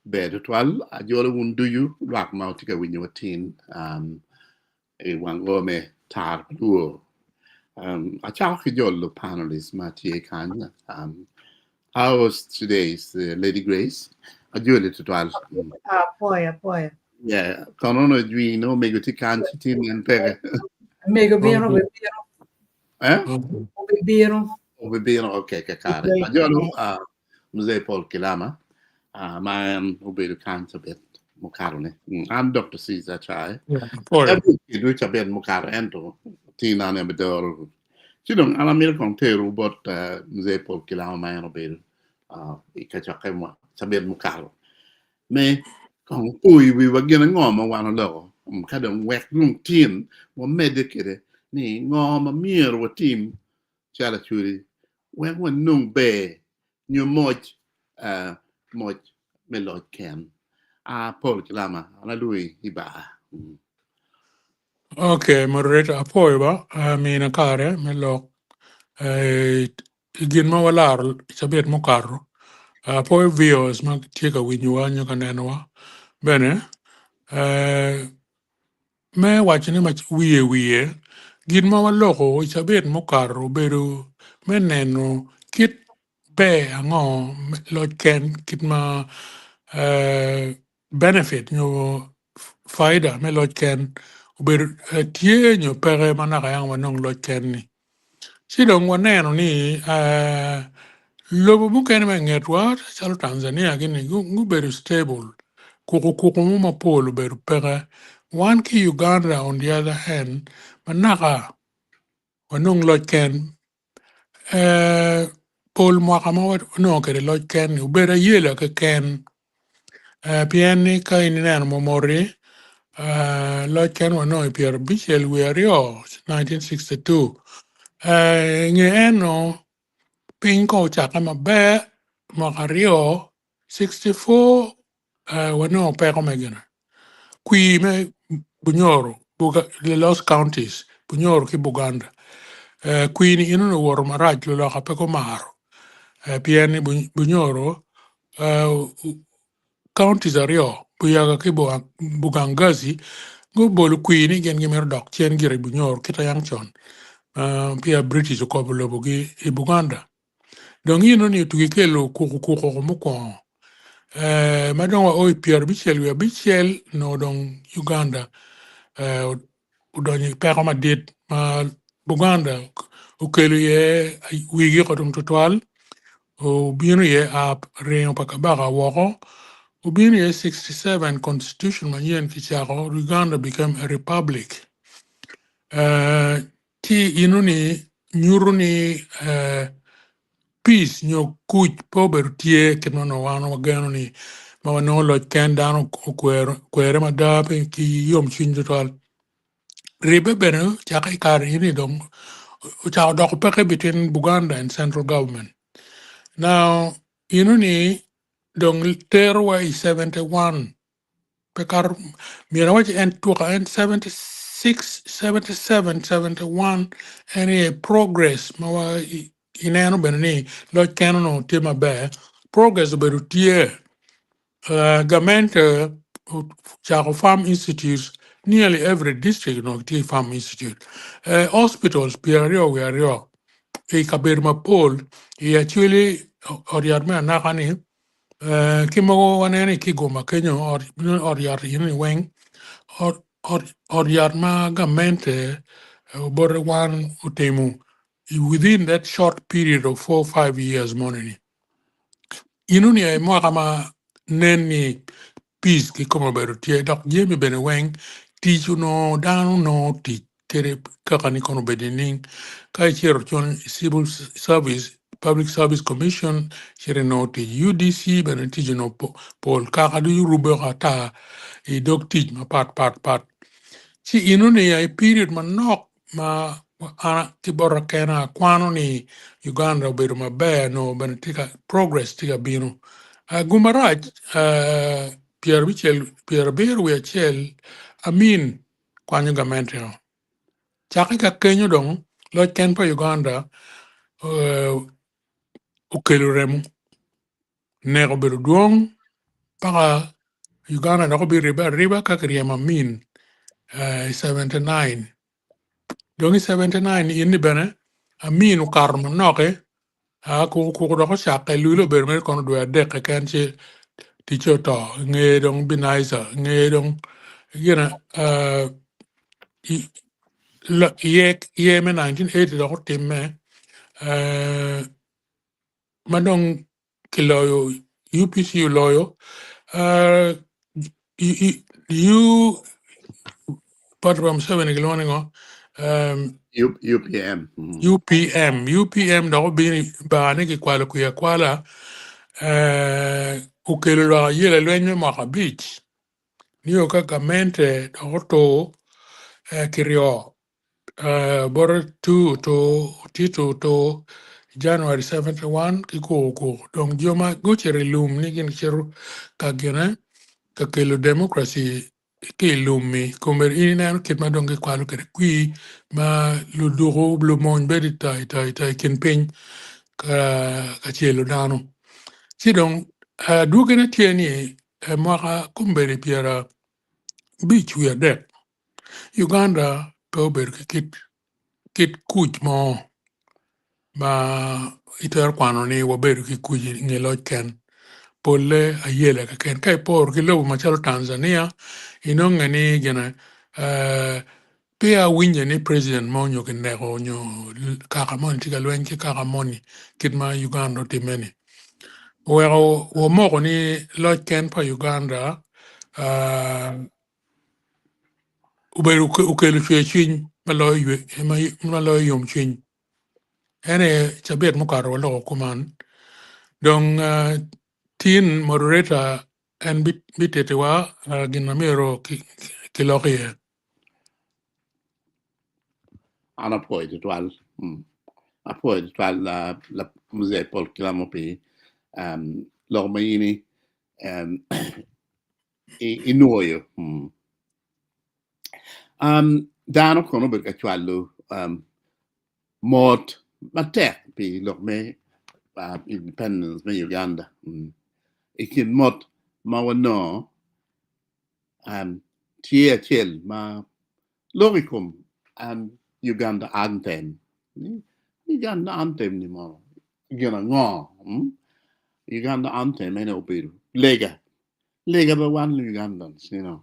bedo twal ajola un duyu lwak ma tika winyo watin e wango me tar luo achao ki jolo panelists ma tie kanya how was today's Lady Grace ajola twal Apoia. yeah konono jwi no mego tikan chitin en pere Amigo biro, Okay. eh biro. Ubibino okay kakare ajolo mzee Paul Kilama ma ubedo kanto bit mukarone I'm Dr. Caesar Chai Yeah. Apoio. Every a bit mukar ento tina ne bedor sidong ala mil kong teru bot mzee Paul Kilama ma ano bedo ikacha mo sabet mukaro me kong pui wi wagina ngoma wana lo kadang wek lung tin mo medikere ni ngoma mier watim chala churi wek wan nung be nyu moj moj melod ken Paul Kilama ala lui iba Okay, moderator apoio ba mina kare melok gin ma walar sabet mo karo apoio viewers ma tieka winyo nyo kanenwa bene me wachne ma wiye gin ma waloko sabet mo karo bedo meneno kit be ango loj ken kit ma benefit nyo faida me loj ken uber tie nyo pere manaka yang wanong loj ken ni sidong waneno ni lobo buken me ngetwa chalo Tanzania gini gu beru stable kuku mu mapolo beru pere one ki Uganda on the other hand manaka wanong loj ken pol mwaka ma no kere loj ken ubera yela ke ken pieni ka ininen momori loj ken wano ipier bichel wiario 1962 nge eno piny ko chaka mabe mwaka rio 64 wano peko megina kwi me bunyoro the Lost Counties bunyoro ki Buganda kwi ni ino no woro marach lo ka peko maro pieni bunyoro counties ario buyaga ki Bugangazi go bolu queen gen gimer dok chen gire bunyor kita yang chon pia British ko bolo gi e Buganda donc yino ni tugi kelo kuku mo ko madon wa oy Pierre Bichel no don Uganda udoni peko ma dit ma Buganda o kelo ye wigi ko dum total o binu ye a reyon pakabaka woko Ubini 67 constitution manyen kichako Uganda became a republic. Ti inuni nyuruni peace nyo kuch pober tie kenono wano wagano ni mawano lo kendano kwere madape ki yom chinjo twal. Ribe bene chaka ikari ini dong chaka doko peke between Buganda and central government. Now inuni dong terwa is 71 Pekar Mirawaj and Tuka and 76, 77, 71, any progress, Mawa Inano Benani, Lord Canon Tima Bear, progress about a year, government Chaco Farm Institute, nearly every district no Tea Farm Institute, hospitals, Piario, we are a Kabirma Pole, he actually, or Yarma Nakani, Kimo wanene kigoma Kenya or yar yini weng or yar ma gamente bore one utemu within that short period of 4 or 5 years money inuni ay mo kama neni peace ki komo beru tie dok jemi bene weng tiju no danu no ti kere kakani kono bedening kai chero chon civil service Public Service Commission chere no ti UDC bene tiju no pol kakadu rube kata I dok tij ma pat si inuni ay period man nok ma ana tibora kena kwano ni Uganda obedo maber no bene tika progress tika bino Gumaraj, Pierre Biru Achel, Amin, Kwanyo Gamentino. Chaka Kenyo Dong, Lord Kenpa Uganda, Ukelu Remu, Nego Beru Duong, paka Uganda na ko bi riba ka kriya min 79 dongi 79 inni bene amin kar mo noke ku do ko shaka lulo ber mer kono do de ka kan che ti to nge dong binaisa nge dong yena ye me 1980 do ko timme manong kiloyo UPC loyo you Patram 7 kilongo UPM. UPM do bi ba ne ki kwala ku ya kwala ukelo la yele lwenye maka beach niyo kaka mente to kirio bore 2 to January 71 ko dong joma gocheri lum ni gin cheru kagene kakelo democracy ke lumi kommer inen kit ma dong kwalo kere kui ma lu duro blu mon bedi tai kin pin ka chelo dano sidong dugene tieni maka kumberi piera beach we are dead Uganda go ber kit kuch mo ma iter kwano ni wabedo ki kuch ngelo ken pole ayele ka ken kai por ki lo ma chalo Tanzania inonga ni gena pia winje ni president mo nyo kendeko nyo kaka moni tika lwen ki kaka moni kit ma Uganda timeni wo moko ni lo ken pa Uganda ubedo ukelu chwe chwiny malo yom chwiny ene chabet mukaro lo kuman dong tin moderator en bitete wa ginamiro kilokie Ana poi di twal. A poi di twal la musei pol kilamo pi lo maini i nuoyo. Dano kono ber ka twallo mot matek pi lo me independence me Uganda. Ikin mot ma wano tie chel ma logicum Uganda anthem. Uganda anthem ni mo. Gina ngo. Uganda anthem ene obiru. Lega ba one Ugandans, you know.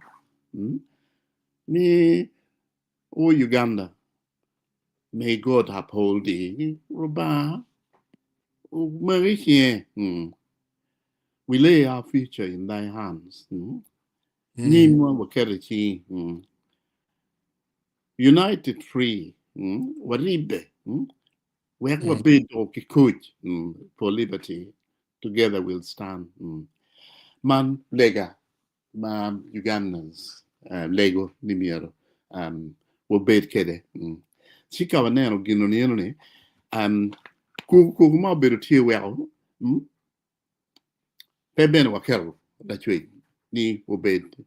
Me Uganda. May God uphold thee. Ruba. Marichie. We lay our future in thy hands. Nyimwa wakerichi. United free. Waribe. Wekwa bid o kikuj for liberty. Together we'll stand. Man lega. Man Ugandans. Lego nimiero. Wo bid kede. Chika wanero ginoniero ni. Kukuma bedo tie well. Peben wakero. That's way. Ni wo bid.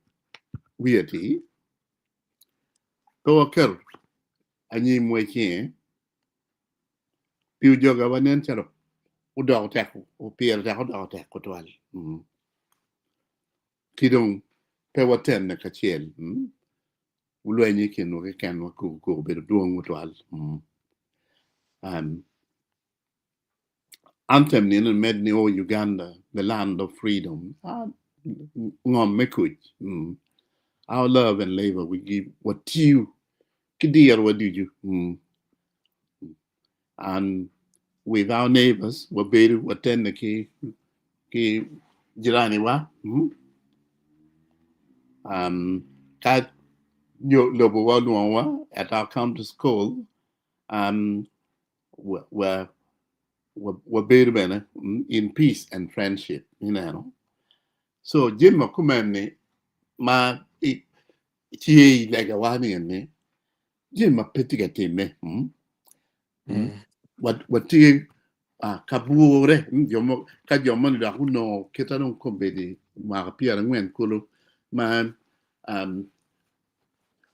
Weirdy. Ko wakero. Anyi mwekien. Piu joga wanen charo. Udaw teko. Upier teko udaw teko twal. Kidong pe waten na kachiel. Ulwenye kin wake ken waku bedo duong utwal. Anthem ni med ni o Uganda, the land of freedom. Ngom mekuj. Our love and labor we give what you kidir what do you. And with our neighbors, we bedu waten na ki jirani wa. Ka lobo wa luwa at our county school. Where bedu bene in peace and friendship, you know. So Jim kumene ma tie lega wani ne Jim petiga time. What tie kabure jomo ka jomo ni da huno ketano kombedi ma pia ngwen kulu man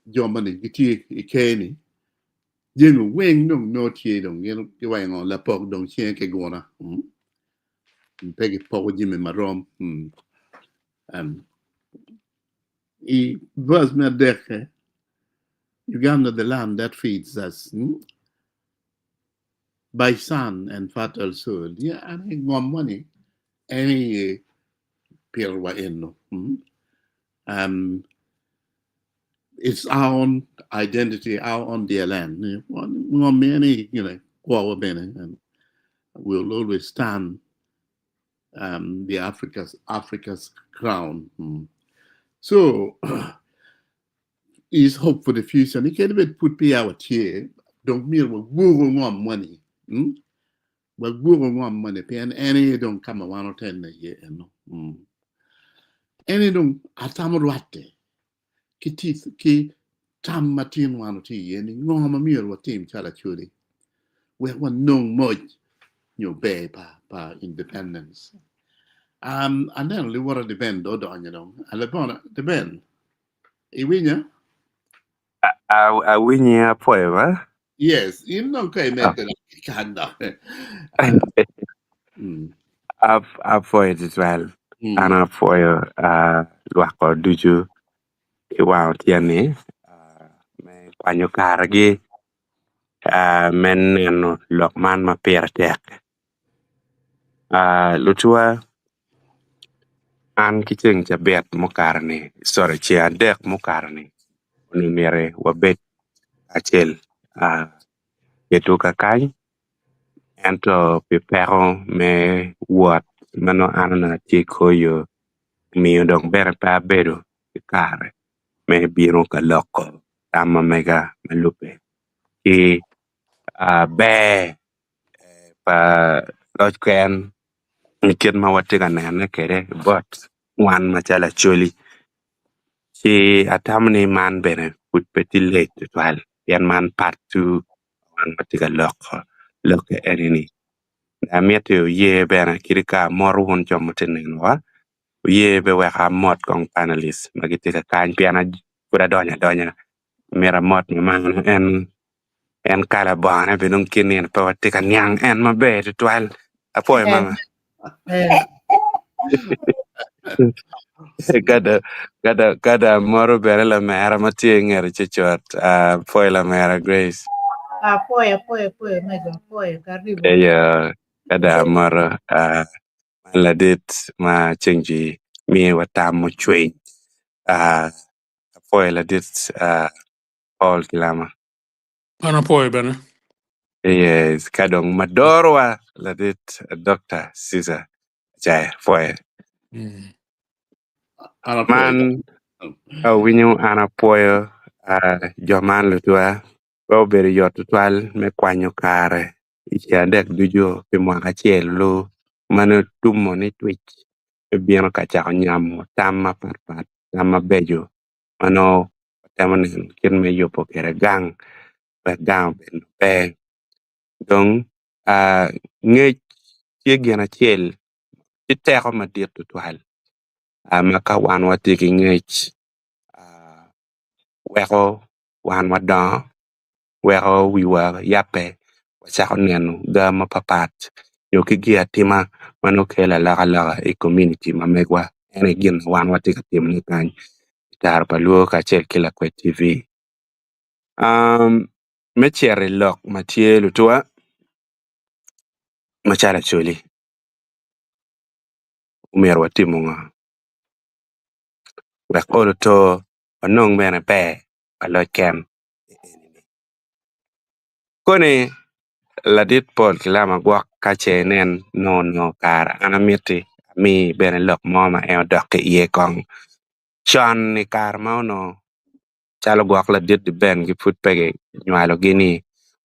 jomo ni tie ikeni Jim weng no tie dong yelo kiwang on la pok dong chien ke gona pegi poko Jim marom He was me deke. Uganda, the land that feeds us by sun and fertile soil. Yeah, I mean, more money. Any pilwa in. It's our own identity, our own dear land. Many, and we'll always stand the Africa's crown. So is hope for the future. You can't even put me out here. Don't mean we're going on money. We're going on money. And any don't come around or 10 a year. Any don't atamurate. Ki tam matin one tea and no mamir what team chalachuli. We have no much bay pa independence. And then only what depend on Alabama depend. Iwinya? I win ya poema. Yes, you know meant Uganda. I poet as well. And I poet wako duju iwa tiani. Me kwanyo karagi men neno lokman ma tek. Lutua an kicheng chabet mokarni. Sorry, chia dek mokarni. Unimere wabet achel. Yetuka kai. Ento pipero me what mano anana chiko yo miyo dong bere pa bedo kare me biro ka loko tama mega malupe ki be pa loj ken mikit ma watiga nene kere but wan machala choli ki atamni man bene put peti late twal yan man part 2 wan watiga loko enini Amiete ye bena kirika moru hon chomotin wa ye be we ha mot kong panelist magitika kan piana kuda donya mera mot man en kala bana be nung kinin pa watika nyang en mabe to twal apoy mama gada moru bere la mera matie ngere chichot poy la mera Grace Apoya, mega, apoya, karibu. ya gada moru la dit ma chenji mi watamu chwe poy la dit Paul Kilama. Ana poe bene. Yes, kadong madorwa la dit Dr. Caesar Jai poy. Man winyo ana poyo joman lutua o beri yot twal me kwanyo kare icha dek dujo pe mwaka chiel lu mano tumo ni twitch e bieno kachako nyamo tama pat tama bejo mano tamanen kin me yopo kere gang ben pe dong ngech ye gena chiel iteko madir twal maka wan watiki ngech weko wan wadon weko wiwa yape wachako neno gama papat yo kigia tima mano kela laka e community mamegwa ene gin wan watika tim ni kany tar paluo ka chel kila kwe TV mechere lok matie lutua machala choli umero watimu nga wekolo to wanong bene pe alo kem kone ladit Paul Kilama gwak kache nen no kara anamiti mi bene lok moma doke iye kong Sean ni kar mauno chalo gwak ladit di ben gi put pege nywalo gini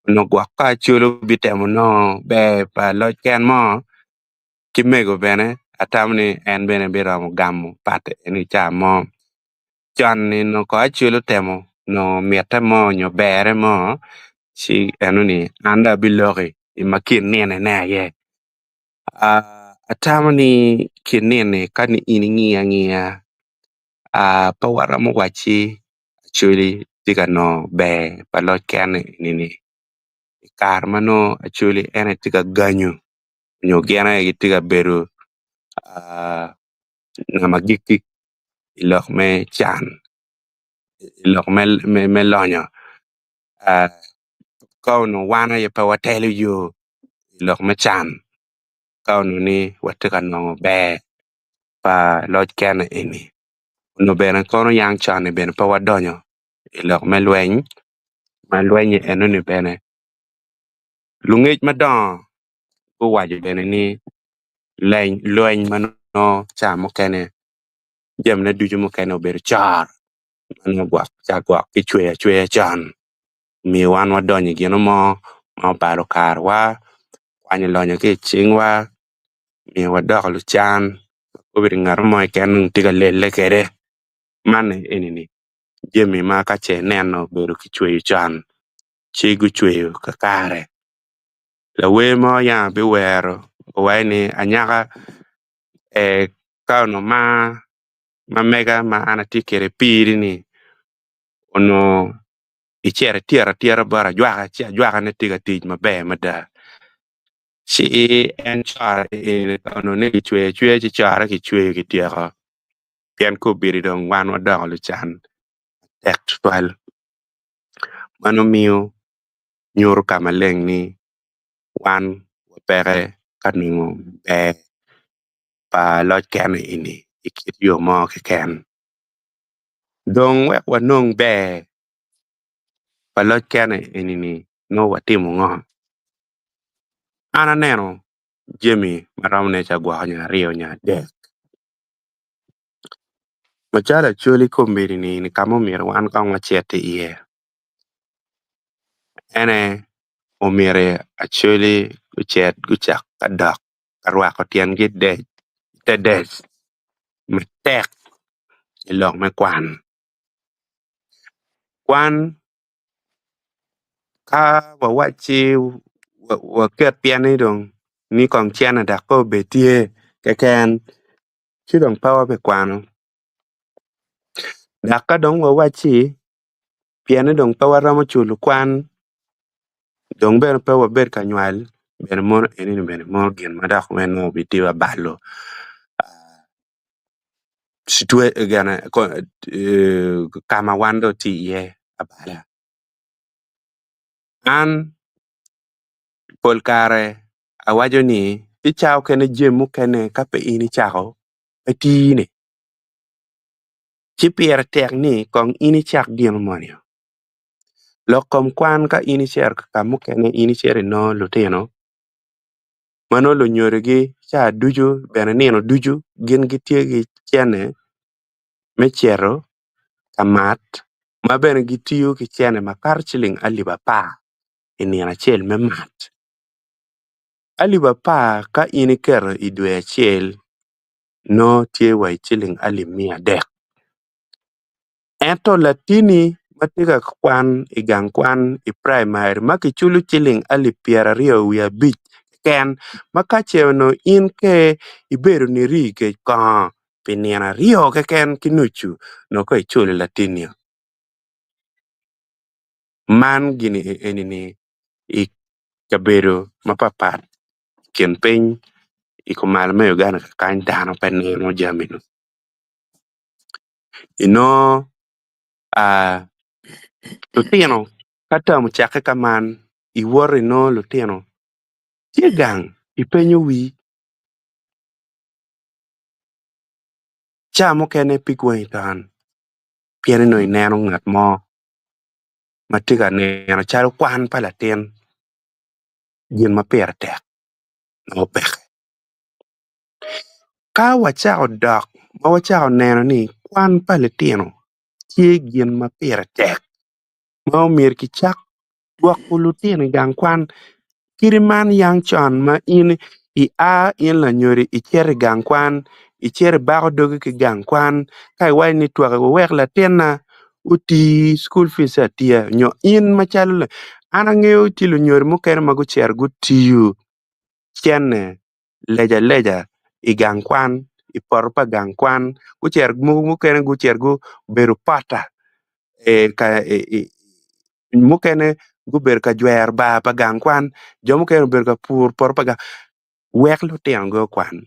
no gwak ka chulo bitemo no be pa lo ken mo kimego bene atamni en bene biro gamu pate eni chamo Sean ni no ko chulo temo no miete mo nyo bere mo si enuni anda bilogi imakin nene na ye atamani kinene kani iningia pawara mo wachi actually tiga no be palo kene nini kar mano actually ene tiga ganyo nyo gena tiga beru na magiki ilok me chan ilok me lonyo kauno wana ye pa watelu yo ilok me chan kauno ni watika no be pa loj kene ini no bene kono yang chan bene pa wadonyo ilok me lweny eno ni bene lungej madon ko waje bene ni lweny mano chamo kene jamne dujo mo kene ober char mano gwak kichwe chan mi wan wadonyo gino mo ma paro kar wa kwany lonyo ki chingwa mi wadok lu chan obir ngar mo ken tiga lele kere mane enini jemi ma ka che neno beru kichwe chan chigu chwe ka kare la we mo ya bi wero ni anyaka kauno ma mega ma anati kere piri ni ono ichere tiara bara jwaka ne tiga tij mabe mada si en char ono ne chwe chi chara ki chwe ki tiaka pian ko biri dong wan wadong lu chan tek twal mano miyo nyur kamaleng ni wan wapere kaningo pa loj kene ini ikit yo mo ke ken dong wek wanong be pa loj kene ini ni no watimu ngo ana neno jemi maram ne chagwa nya rio nya de machala choli kombiri ni kamo mir wan ka ngachete iye ene omire acholi kuchet kuchak kadak karwa ko tian git de tedes metek ilok me kwan ka wachi wa ket pian dong ni kong chiana da ko betie ke ken chidong pawa be kwano da ka dong wachi pian dong pawa ramo chulu kwan dong ber pawa ber kanywal ber mon eni ber mon gen madak men no bitiwa balo situe gana kama wando ti ye abala an polkare awajo ni ichao kene jemu kene kape ini chao etine chipier tek ni kong ini chak dien monio lokom kwan ka ini cher kamu kene ini cher no lutino mano lo nyoregi cha duju bene nino duju gin gitie gi chene mechero kamat ma bene gitiyo ki chene makar chiling aliba pa inina chel me mat aliba pa ka ini kero idwe chel no tie wai chiling alimia dek ento latini matiga kwan igang kwan i primary maki chulu chiling alipiera rio wia bich ken makache no in ke iberu ni ri ke ka piniana rio ke ken kinuchu no ko ichulu latini man gini enini i kaberu mapapat ken piny ikumal me Uganda kany dano peneno jamino ino lutino kata muchake kaman iwori no lutino tiegang ipenyo wi chamo kene pigwen tan piene no ineno ngat mo matiga neno chalo kwan palatin gin mapier tek no pek ka wachao dok ma wachao neno ni kwan palatino tie gin mapier tek ma omir ki chak dwak lutino gang kwan kiri man yang chon ma in in la nyori ichere gang kwan ichere bako dogi ki gang kwan kai wai ni twaka wek la tena uti school fees atia nyo in machalo ana ngeo tilo nyori mokere mago cher go tiyo chene leja i gang kwan i porpa gang kwan kucher mokere go cher go beru pata mukene guber ka jwer ba pa gang kwan jomo kene ber ka pur por pa gang wek lu tiang go kwan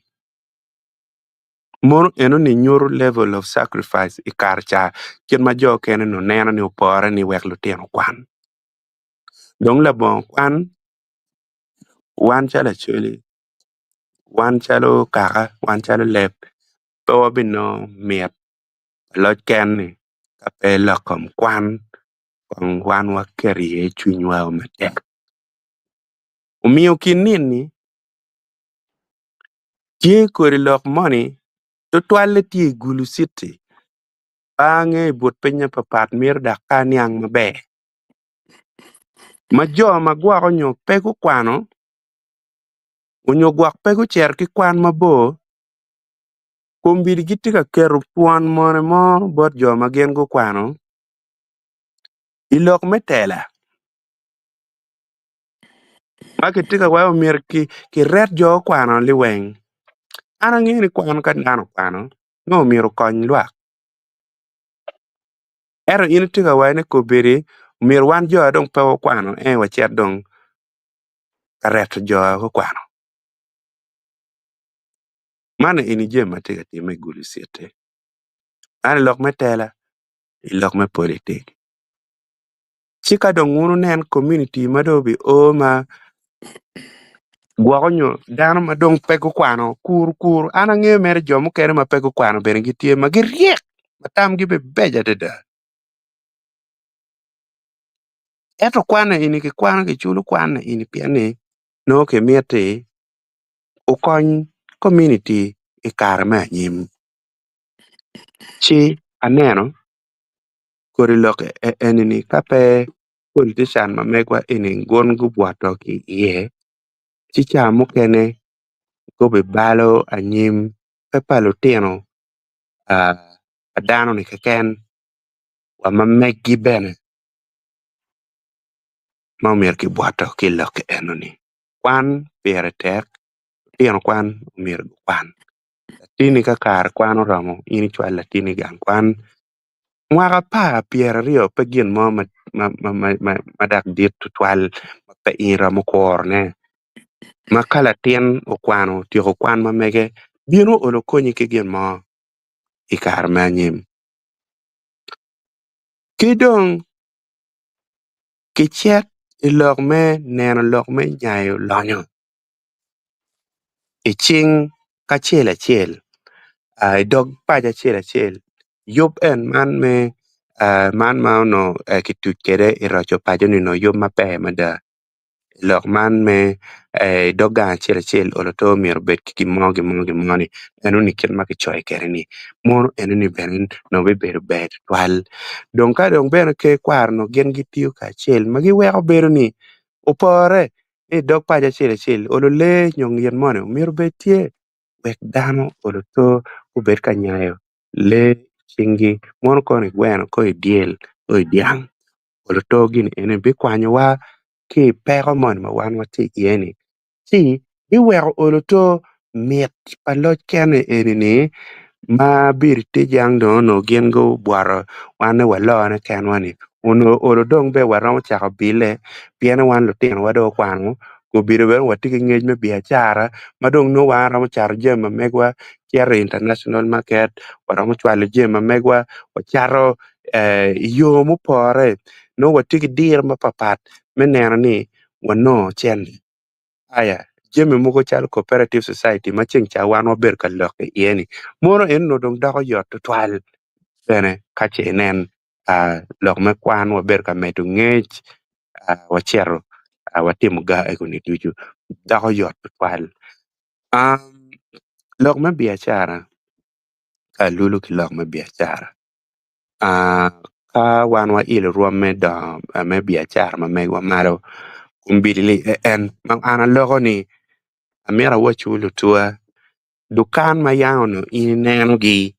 Mono eno ni nyuru level of sacrifice I kar cha kin ma jo kene no neno ni opore ni wek lutino kwan. Dong la bon kwan wan chala Acholi, wan chalo kaka, wan chalo lep, to bino miet loj ken ni kape lokom kwan kong wan wa keri chunywa o matek. Umiyo kinin ni tie kori lok money to twale tie Gulu City bange bot penya papat mir daka niang mabe. Ma jo ma gwako nyo pego kwano unyo gwak pego cher ki kwan mabo kumbiri gitika keru puan mone mo bot jo ma gen go kwano ilok metela ma kitika wayo mir ki ret jo kwano liweng ana ngini kwano ka dano kwano no miro kony lwak ero in tika wayo ne kubiri mir wan jo dong pego kwano wachet dong ka ret jo ko kwano mana ini jema tika time Gulu City ana lok metela ilok me politik chika dong unu nen community madobi o ma gwako nyo dano ma dong pego kwano kur ana ng'eyo mere jo mokere ma pego kwano bene gitie ma giriek matam gi be beja dada eto kwana ini ki kwano ki chulo kwana ini piani no ke miete ukony community I kare me anyim chi aneno kori lok enini kape politician ma megwa ini gon gu bwato ki iye chicha mokene gobe balo anyim pepa lutino dano ni keken wa ma meggi bene ma umir ki bwato ki lok enoni kwan pire tek lutino kwan umir kwan latini ka kar kwan oromo ini chwal latini gang kwan mwaka pa pire rio pe gin mo ma dak dit tutwal ma pe ira mokorne ma kala tin okwano tioko kwan ma mege bino olo konyi ki gin mo I kar me anyim kidong kichek ilok me neno lok me nyayo lonyo iching kachel achel dog paja achel yop en man me man ma no kituch kede irocho pajo ni no yop mape mada lok man me doga achel olo to mier bet ki mo ni enu ni ken makichoy kere ni mono enu ni benen no be bedo bet twal dong ka dong beno ke kwar no gen gitiyo ka achel magi weko bedo ni opore dog paja achel olo le nyong yen mone mier betie wek dano olo to ubet ka nyayo le chingi mono koni gweno ko idiel ko idiang olo to gini ene bi kwanyo wa ki peko mon ma wan wati yeni si iweko olo to miet paloj kene enini ma bir tijang no gien go bwaro wane walone ken wani uno olo dong be waromo chako bile piene wan lutino wado kwano ko biro ben watiki ngej me biashara madong no wan romo charo jema megwa kere international market waromo chwalo jema megwa wacharo yo mopore no watiki dir mapapat meneno ni wano chende aya jemi moko chalo cooperative society ma cheng cha wan waber ka loke yeni mono en no dong dako yot twal bene kache nen lok me kwan waber ka medo ngech wachero watimo ga ego ni duju dako yot twal lok me biashara ka lulu ki lok me biashara ka wan wa ilo ruom me do me biashara ma megwa malo kumbili en ma ana logo ni amira wachulo tua dukan ma yango no ini neno gi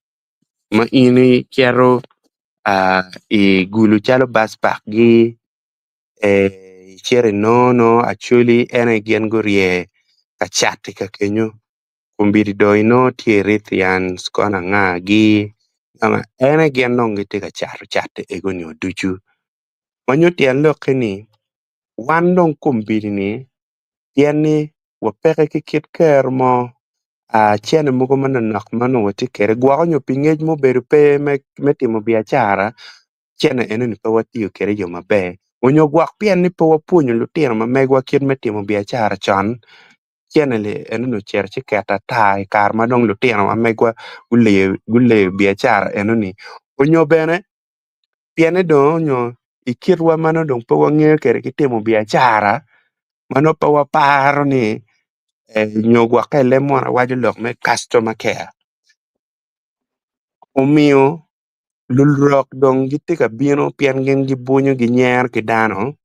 ma ini kero I gulu chalo bus park gi chere no Acholi ene gen gorie kachati ka kenyo kumbiri doi no tiere thian skona nga gi ama ene gen nongi tika chate ego ni oduchu manyo tian loke ni wan dong kumbiri ni tian ni wapeke ki kit ker mo Cene mogo manonok manowati kere gwako nyo pingej mo bedo pe me timo biashara cene ene ni pe watiyo kere yo maber onyo gwak pien ni pe wapuonyo lutino ma megwa kit me timo biashara chon cene li ene no cer ci keta tai kar madong lutino ma megwa guleyo biashara ene ni onyo bene piene do onyo ikirwa mano dong pe wang'eyo kere kitimo biashara mano pe waparo ni nyo gwaka lemon wajo lok me customer care omiyo lulrok dong giti ka bino pien gin gibunyo ginyer ki dano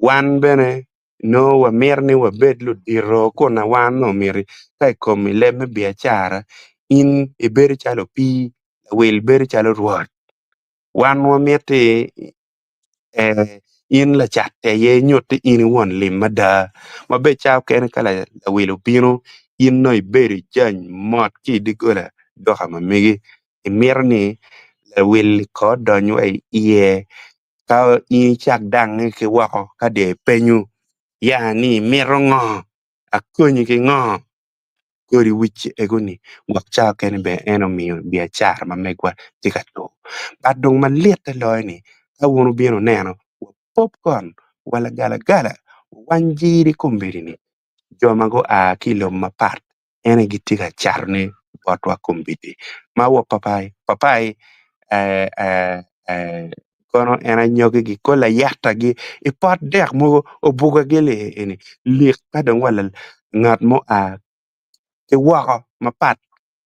wan bene no wamir ni wabed ludiro kuna wan no miri kai komi leme biashara in ibedo chalo pi wil bedo chalo ruoth wan wamiti in la chatte ye nyuti in won lim mada mabe chao kene kala wil obino in no ibedo jany mot ki digola doka mamigi imir ni will ko donyo e iye ka i chak dang ki wako ka de penyu yani miro ngo akonyi ki ngo kori wich egoni wak cha ken be eno miyo biachar ma megwa tika to badong maliet loy ni ka wonu bino neno popcorn wala gala wanjiri kumbiri ni joma go a kilo mapat ene gitika charne botwa kumbidi ma wo papai kono ena nyogi gi kola yata gi ipot dek mo obuga gele eni lik kadang wala ngat mo ki wako mapat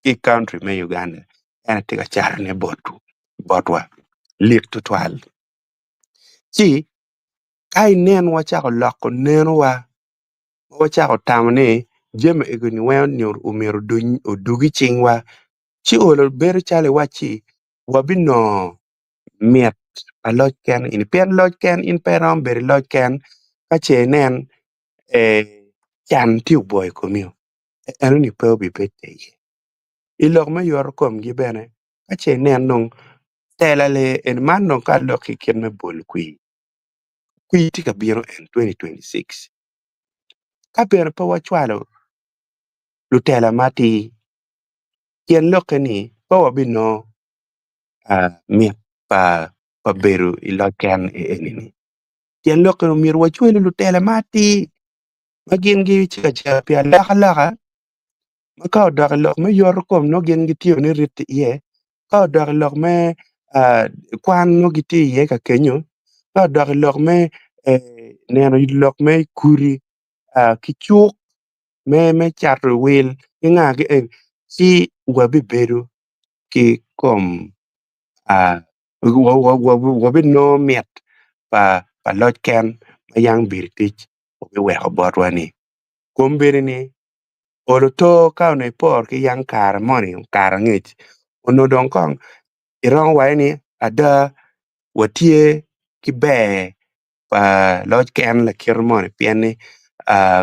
ki country me Uganda ena tiga charne botwa lik tutwal ci kai nen wachako loko neno wachako tamne jeme egoni wen nyor umero odugi chingwa ci olo bero chale wachi wabino miet a loj ken in pien loj ken in perom beri loj ken ka che nen chan tiu boy komio eno ni pe obi bete ye ilok me yor kom gi bene ka che nen nong tela le en man nong ka lok ki ken me bol kui tika biro en 2026 ka bere pe wachwalo lutela mati kien loke ni pa wabino miet pa beru iloj ken enini kien loke no mir wachwelo lutela mati magin gi chika pia laka ma ka odok lok me yor kom no gin gitiyo ni rit ye ka odok lok me kwan no giti ye ka kenyo ka odok lok me neno lok me kuri kichuk me chato wil inga gi si wabi beru ki kom wabi no miet pa loj ken ma yang bir tich wabi weko botwa ni kumbiri ni olo to kaune por ki yang kar moni kar ngich ono don kong irong wai ni ada watie ki be pa loj ken la kir moni pieni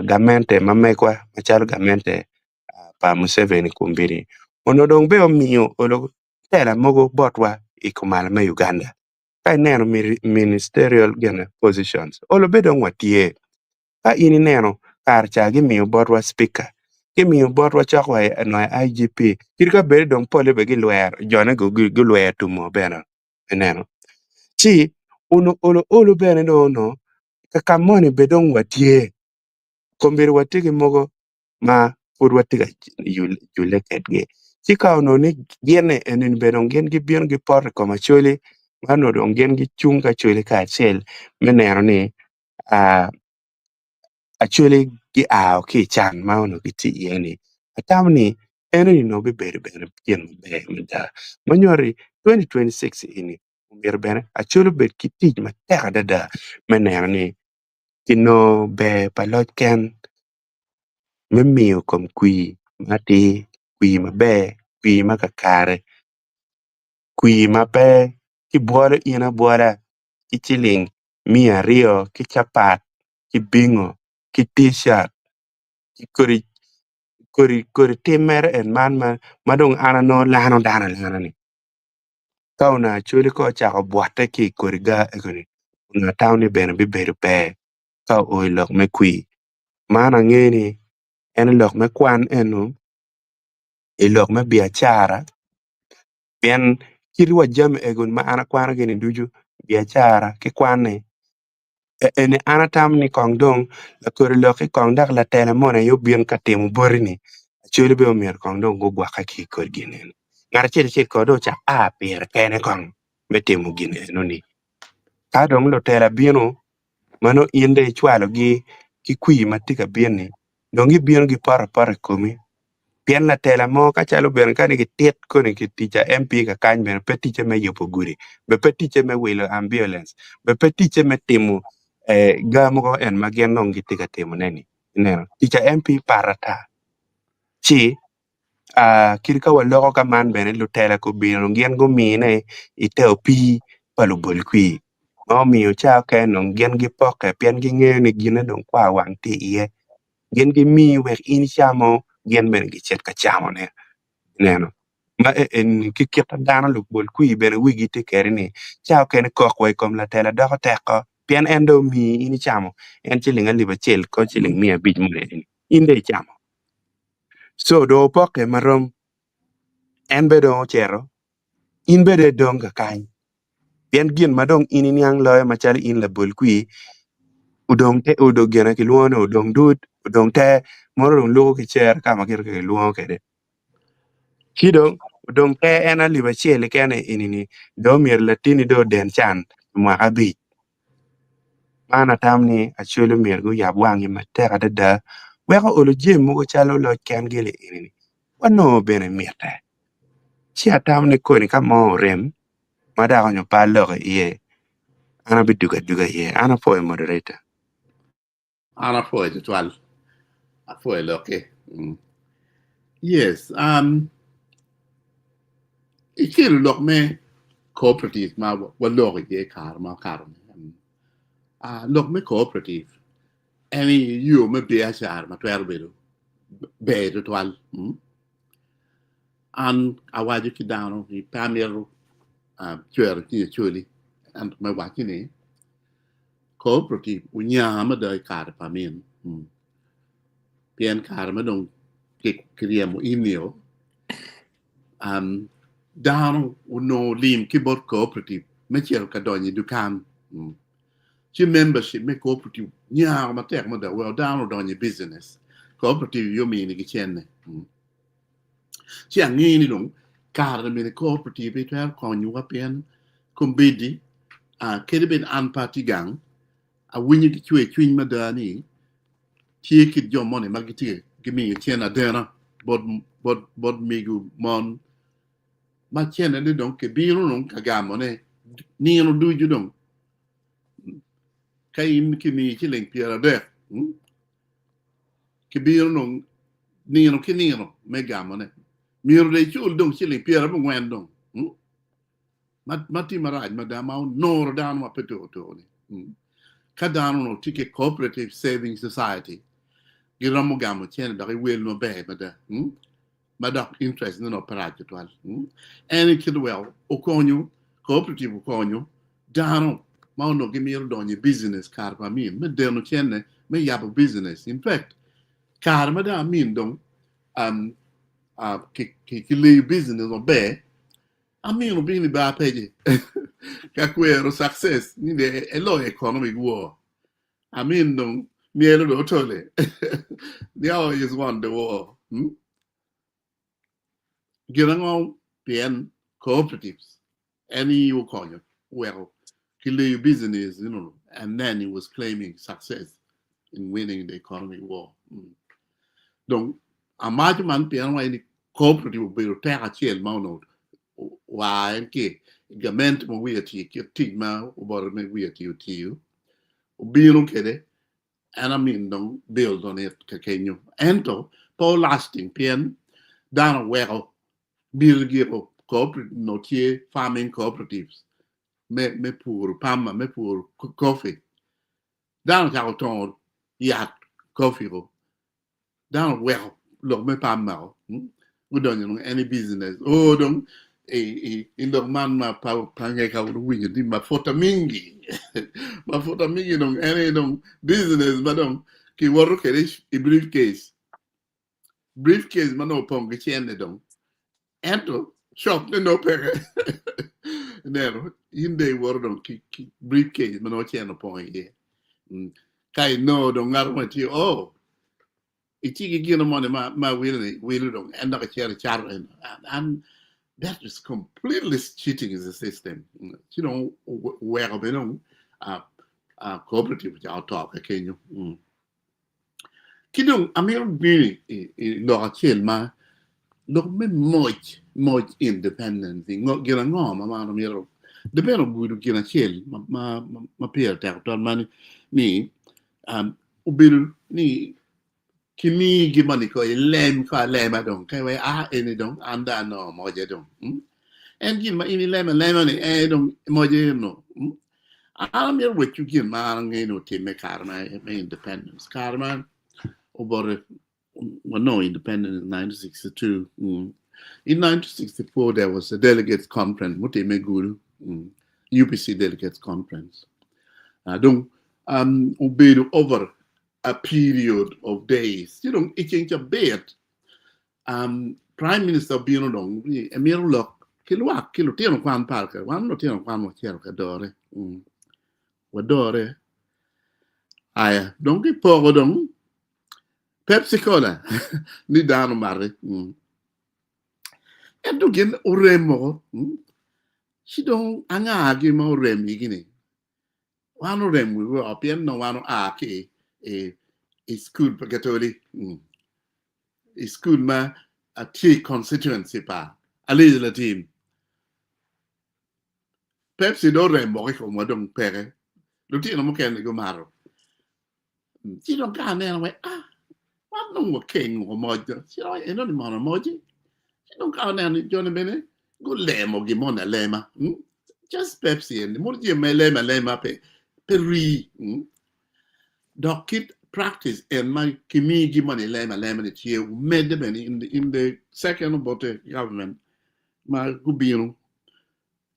gamente mamekwa machalo gamente pa Museveni kumbiri ono don be omiyo olo tela mogo botwa ikumal me Uganda kai neno ministerial positions olo bedo ngwatie ka ini neno kar cha gimiyo botwa speaker gimiyo botwa chokwa no IGP kirka bedo dong pole be gilwer jone go gilwer tumo beno neno chi uno olo bene no kaka moni bedo ngwatie kombiri watigi mogo ma pur watiga yule ketge chika ono ni giene enin bedo ngien gi bien gi por ko Acholi mano do ngien gi chunga Acholi ka achel menero ni Acholi gi ki chan ma ono giti yeni atamni eni no be bedo pien be meda manyori 2026 ini umbir bene Acholi bet kitij ma tek dada menero ni kino be paloj ken memiyo kom kwi mati kwi mabe kwi makakare kwi mabe kibuolo ina buola kichiling 200 kichapat kibingo ki t-shirt kori timere en man madong anano lano dana ni kauna Acholi ko chako buate ki kori ga egoni una tawni bene bibedo pe ka oi lok me kwi mana ngeni en lok me kwan enu ilok me biashara pien kirwa jam egun ma ana kwana gini duju biashara ki kwane ene ana tam ni kong dong la kore loki kong dak la tele mone yo bien ka temu borini Acholi be omier kong dong go gwaka ki kod ginen ngar chil kodo cha a pier kene kong me temu ginen noni ka dong lo tela bieno mano inde chwalo gi ki kwi matika bieni dongi bieno gi para komi pien la tela mo ka chalo ben ka ni tiet ko ni ticha MP ka kany ben petiche me yopo guri be petiche me wilo ambulance be petiche me timu gamo en magen non gitika timu neni neno ticha MP parata chi kirka waloko ka man ben lu tela ko bino ngien go mine iteo pi palu bol kwi mo miyo cha ka no ngien gi poke pien gi ng'eyo ni gine don kwa wang ti iye gen gi mi wek in chamo gen ben gi chet ka chamo ne neno ma en ki kita dana lu bol kui ben wigi te keri ni chao ken kok wai kom la tela doko teko pien endo mi in chamo en chilinga liba chel ko chiling mia bij mo ne inde chamo so do poke marom en bedo chero in bede dong ka kany pien gin madong in yang loye machal in la bol kui udong te udo gena ki luono udong dud udong te moro luo ki cher kama kir ki luo kede kidong udong te ena liba chele kene inini do mier latini do den chan mwa abi mana tamni Acholi mier gu yab wangi mateka dada weko olo jem mugo chalo lo ken gile inini wano bene mierte chi atamni koni ka mo rem madako nyo palo iye ana biduga iye ana po moderator Ana foi de twal. A foi loke. Yes. Ikil lok me cooperative ma walok ye kar ma kar. Lok me cooperative. Any you me be ashar ma twel bedo. Be de twal. An awaju ki down ni pamero chwer ki Acholi and my wakini cooperative unya ma da kar pamin. Pien kar ma dong kriemo inio down no lim keyboard cooperative me chero ka donyi dukan chi membership me cooperative nya ma tek ma da well down donyi business cooperative yo mi ni kichenne chi angi ni dong kar me cooperative to have konyu ka pien kumbidi kede ben an party gang a winyi ki chwe ma da ni chi kid jo money magiti gimi chena dena bod migu mon ma chena de don ke biro non kagamo ne ni no du ju don kai mi ki mi ki len piera de ke biro non ni no ki ni no me gamo ne mi ro de chul don ki len piera mo ngwen don mati maraj madama no ro dan ma peto to ni kadano no tike cooperative saving society giramo gamo chena da wel no be mada interest no operato twal any kid well okonyo cooperative okonyo dano ma no gimiro donye business car pa min me deno chenne me yabo business in fact car ma da min don ki le business no be amino bini ba peje kakwero success ni de elo economic war amin don mielo do tole they always won the war Girango PN cooperatives, any you call it, well, kill your business, and then he was claiming success in winning the economic war. Donc, a man PN why cooperative will be retained at Chiel Mono. Why, okay, Gament Mowiti, Tigma, or Mewiti to you. Be okay, and I mean, don't build on it, Kakenyo. Ento, Paul lasting PN, down well. Birgiro cooperative notier farming cooperatives me pour pam me pour coffee dans le ton yacht coffee ro dans well lo me pam ma we don't any business donc in the man ma pa pange ka wi di ma fota mingi donc any donc business ma donc ki woro ke i briefcase ma no pong ke chene donc ento shop no pere nero inde wordon ki briefcase mano cheno point ye kai no do ngarma ti ichi gino money ma will dong and ka chere char and that is completely cheating in the system. You know, where we know cooperative talk okay you. Kidong amir bini lo achel ma lo me much independence ngo gina ngo ma amiro the beno gudu gina chel ma pier ta ton man ni ubil ni kimi gimani ko lem adong kai we eni dong anda no moje dong and gin ma ini lem ni dong moje no I'm here with you gin ma ngeno te me karma me independence karma over no independence in 1962 in 1964 there was a delegates conference muti me guru UPC delegates conference donc ubedu over a period of days. You know, it change a bit. Prime Minister Bino Dong, Emir Lock, Kilo Tino Kwan Parker, one no Tino Kwan Cherka Dore. Wadore. Aya, don't get poor dong. Pepsi Cola, ni dano mare. And to get Uremo, she don't anga mo rem igini. One of them we were up in no one arcade. A school pagatoli a school ma a tea constituency pa a little team Pepsi do rembo ko mo dong pere lu ti no mo ken go maro ti do ga ne we wa no mo ken go mo jo ti do e no ni mo mo ji ti do ga ne ni jo ne bene go le mo gi mo na le ma just Pepsi and mo ji me le ma pe ri Dokit practice and my kimigi money lema it here made them in the second about the government my gubino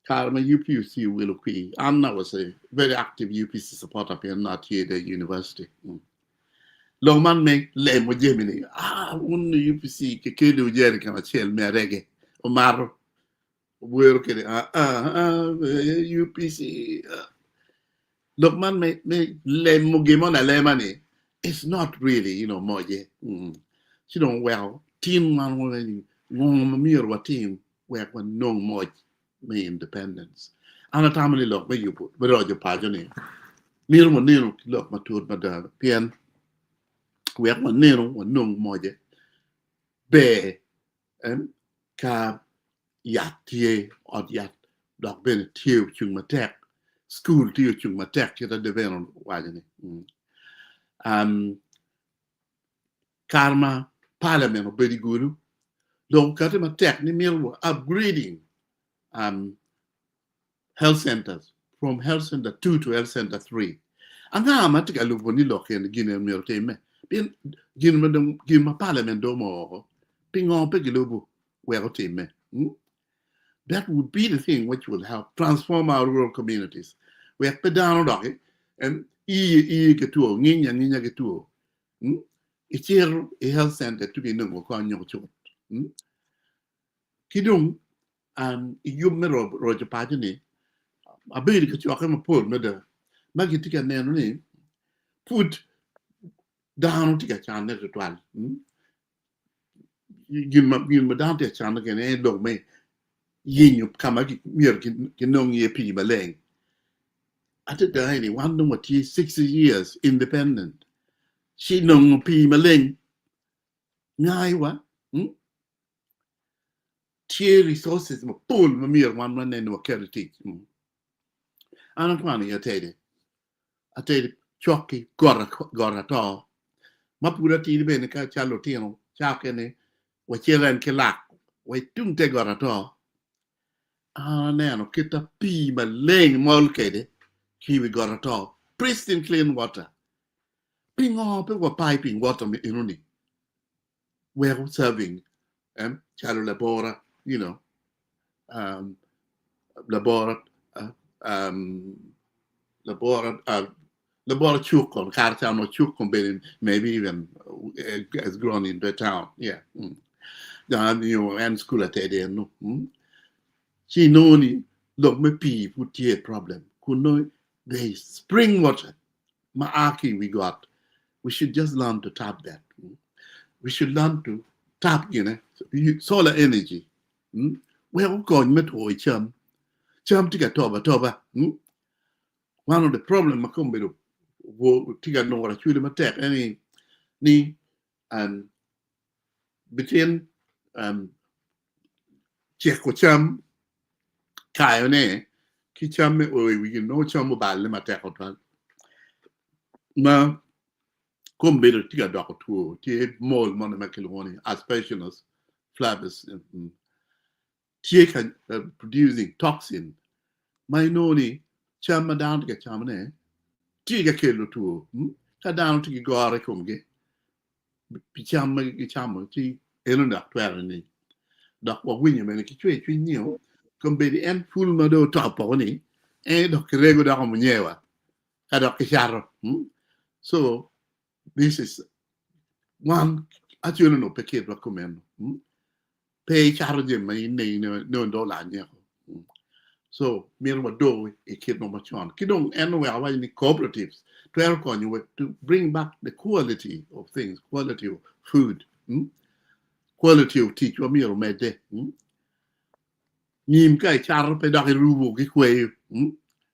Karma UPC will be Anna was a very active UPC supporter here not here the university. Longman make lemo Gemini un UPC che credo Jerica ma c'è il mio reggae Omaro work UPC Lokman me lemo gemona lemani. It's not really, you know, moje. She don't well. Team man when myero watimu where when no moje me independence. Ana tamani look me you put but your pagani. Nero monero look matur madam pian where when nero when no moje be ka yat or yat dog ben tiu chung matek school tiu chung matek kita develop wajani. Karma parliament of Betty Guru. Don't cut him a tech ni upgrading health centers from health center 2 to health center 3. And now I'm at a look when you look in the Guinea Mill team. Being give my parliament do more. Ping on Pegilubu where team. That would be the thing which will help transform our rural communities. We have put down on and get to Ninya get to. It's here a health center to be no conyo chot. Kidum you mirror Roger Pagini. A baby that you are poor mother. Magitica name put down to get your net at one. You me down to a channel again, and dog me. Yin you come again, you know ye pee malang. At the time, one no what 60 years independent. She no pee malang. Ngai wa tie resources mo pull mo mir one man and what carry teach ana kwani atede choki gora to ma pura ti be ne ka chalo tino chake ne wa chelen ke lak wa tung te gora to ne no kita pi ma leng mol kede ki we gora to pristine clean water pingo pe wa piping water mi inuni we're serving chalo labora you know labora chuk on Kartown or chuk maybe even has grown in the town. Yeah. and school at no. She know ni look me pee put here problem. Could know the spring water. Maaki we got. We should just learn to tap that. We should learn to tap, solar energy. We're going to chum to get toba. One of the problems I come with to get no what actually attack any ni and between check with chum kayone ki chum me we know chum about them attack on ma come better to get doctor to more money macaroni as specialists flavors can producing toxin my noni chama down to get chamane tiga kelo tu ka down to go come get pichama chama ti eno da twere ni doc wa winya mene ki chwe nyo come be the end full mado top ni doc rego da mo nyewa ka doc charo so this is one actually no perché recommendo pay charge mai nei no dollar ne so mirwa do e kid no machon kidong anywhere why in cooperatives to help on you to bring back the quality of things, quality of food, quality of teach wa miro mede nim kai char pe da rubo ki kwe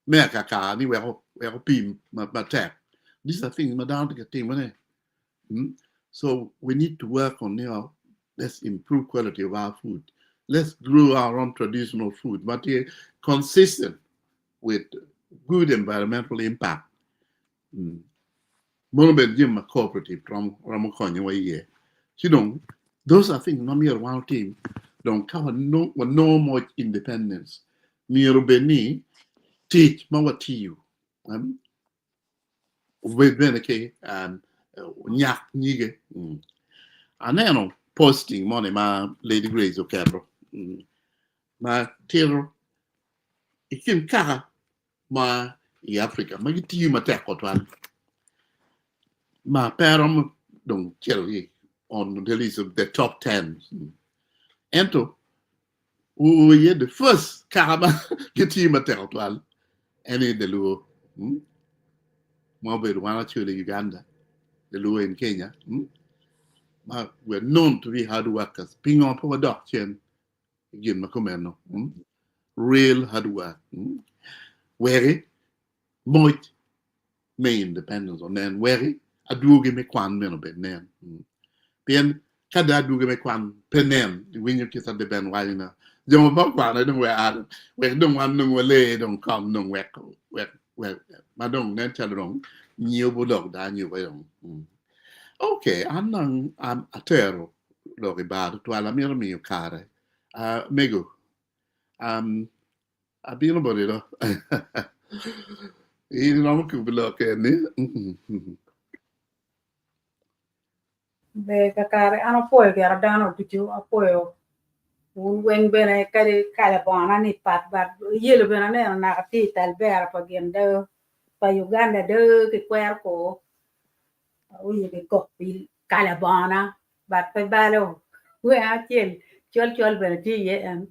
me ka ni we pim ma tap these are things madam to team ne so we need to work on let's improve quality of our food. Let's grow our own traditional food, but consistent with good environmental impact. Monobe Jim cooperative from Ramakonya way. Those are things not mere one team. Don't cover no more independence. Myero Beni teach mawatiyu. With Beneke and Nyak Nige. And then posting money ma Lady Grace Okebro. Ma tiro ikim kaka ma Africa. Ma giti ma tekotwan. Ma param don't tell you on the list of the top 10. Ento we the first kama giti ma tekotwan. Any the luo. Ma be one Acholi Uganda. The luo in Kenya. We're known to be hard workers. Ping on power doctrine. Again, Macomeno. Real hard work. Where moit may independence on then where I do give me quan men of name. Then kada do give me quan penem when you kiss at the band while in a don't about I don't wear we don't want no lay don't come no work madam then tell wrong new bulldog da new way. Okay, I'm atero lo ribado to alla mia mio care. Mego. Abbiamo borito. Il nome che bello che ne. Be kakare ano poe ke radano pichu apoyo un wen bene kare kala bona ni pat bat yelo bene ne na ti tal ber pa gende pa Uganda de ke kwer ko uye ke kopi kala bona bat pa balo we a chen chol bene ti ye en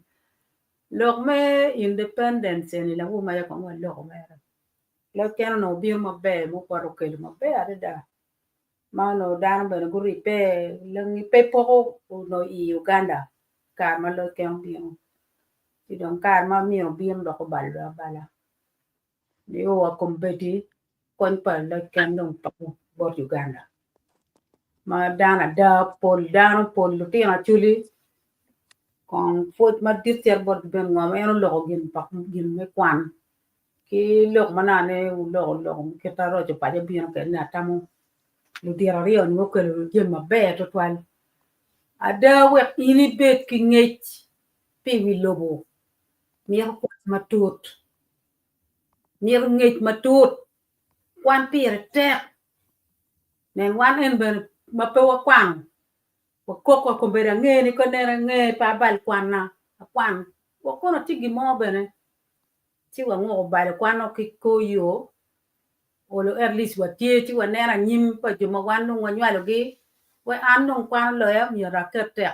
lok me independence ni la wo ma ya ko lok me lo ken no bi mo be mo ko ro ke mo be ada mano dan bene guri pe lengi pe poco no I Uganda kar ma lo ken bion ti don kar ma mio bion do ko bala ni o a kompeti kon pa lo ken don pa bot Uganda ma dana da pol lo ti na chuli kon fot ma dister bot ben ngam eno lo gin pa gin me kwan ki lo manane lo ke ta ro pa je bion ke na tamu lo dira rio no ko lo jema be to twal ada we ini bet ki ngech pi wi lobo mir ko matut mir ngech matut kwan pi te nen wan en ber ma pe wa kwan ko be nge ni ko ne nge pa bal kwan na kwan ko no tigi mo bene ti wa ngo bal kwan o ki ko yo olo erlis wa tie ti wa nera nyim pa juma wan no wa nywalo gi we an no kwan lo ya mi ra kete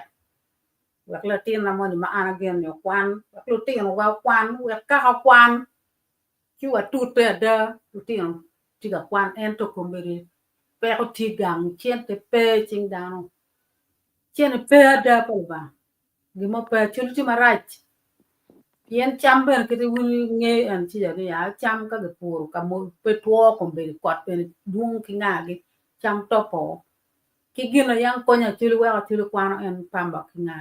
wek la tin na mo ni ma ana gen yo kwan wek lu tin wa kwan wek ka kwan ki wa tu te da lu tin ti ga kwan en to komberi pe ko ti gang chen te pe ching dano chen pe da pa ba gi mo pe chul ti marach yen cham ben ke wul nge an ti ya cham ka de pur ka mo pe to komberi kwat pe dung ki ngagi cham to po ki gina yang konya chul wa chul kwan en pamba ki nga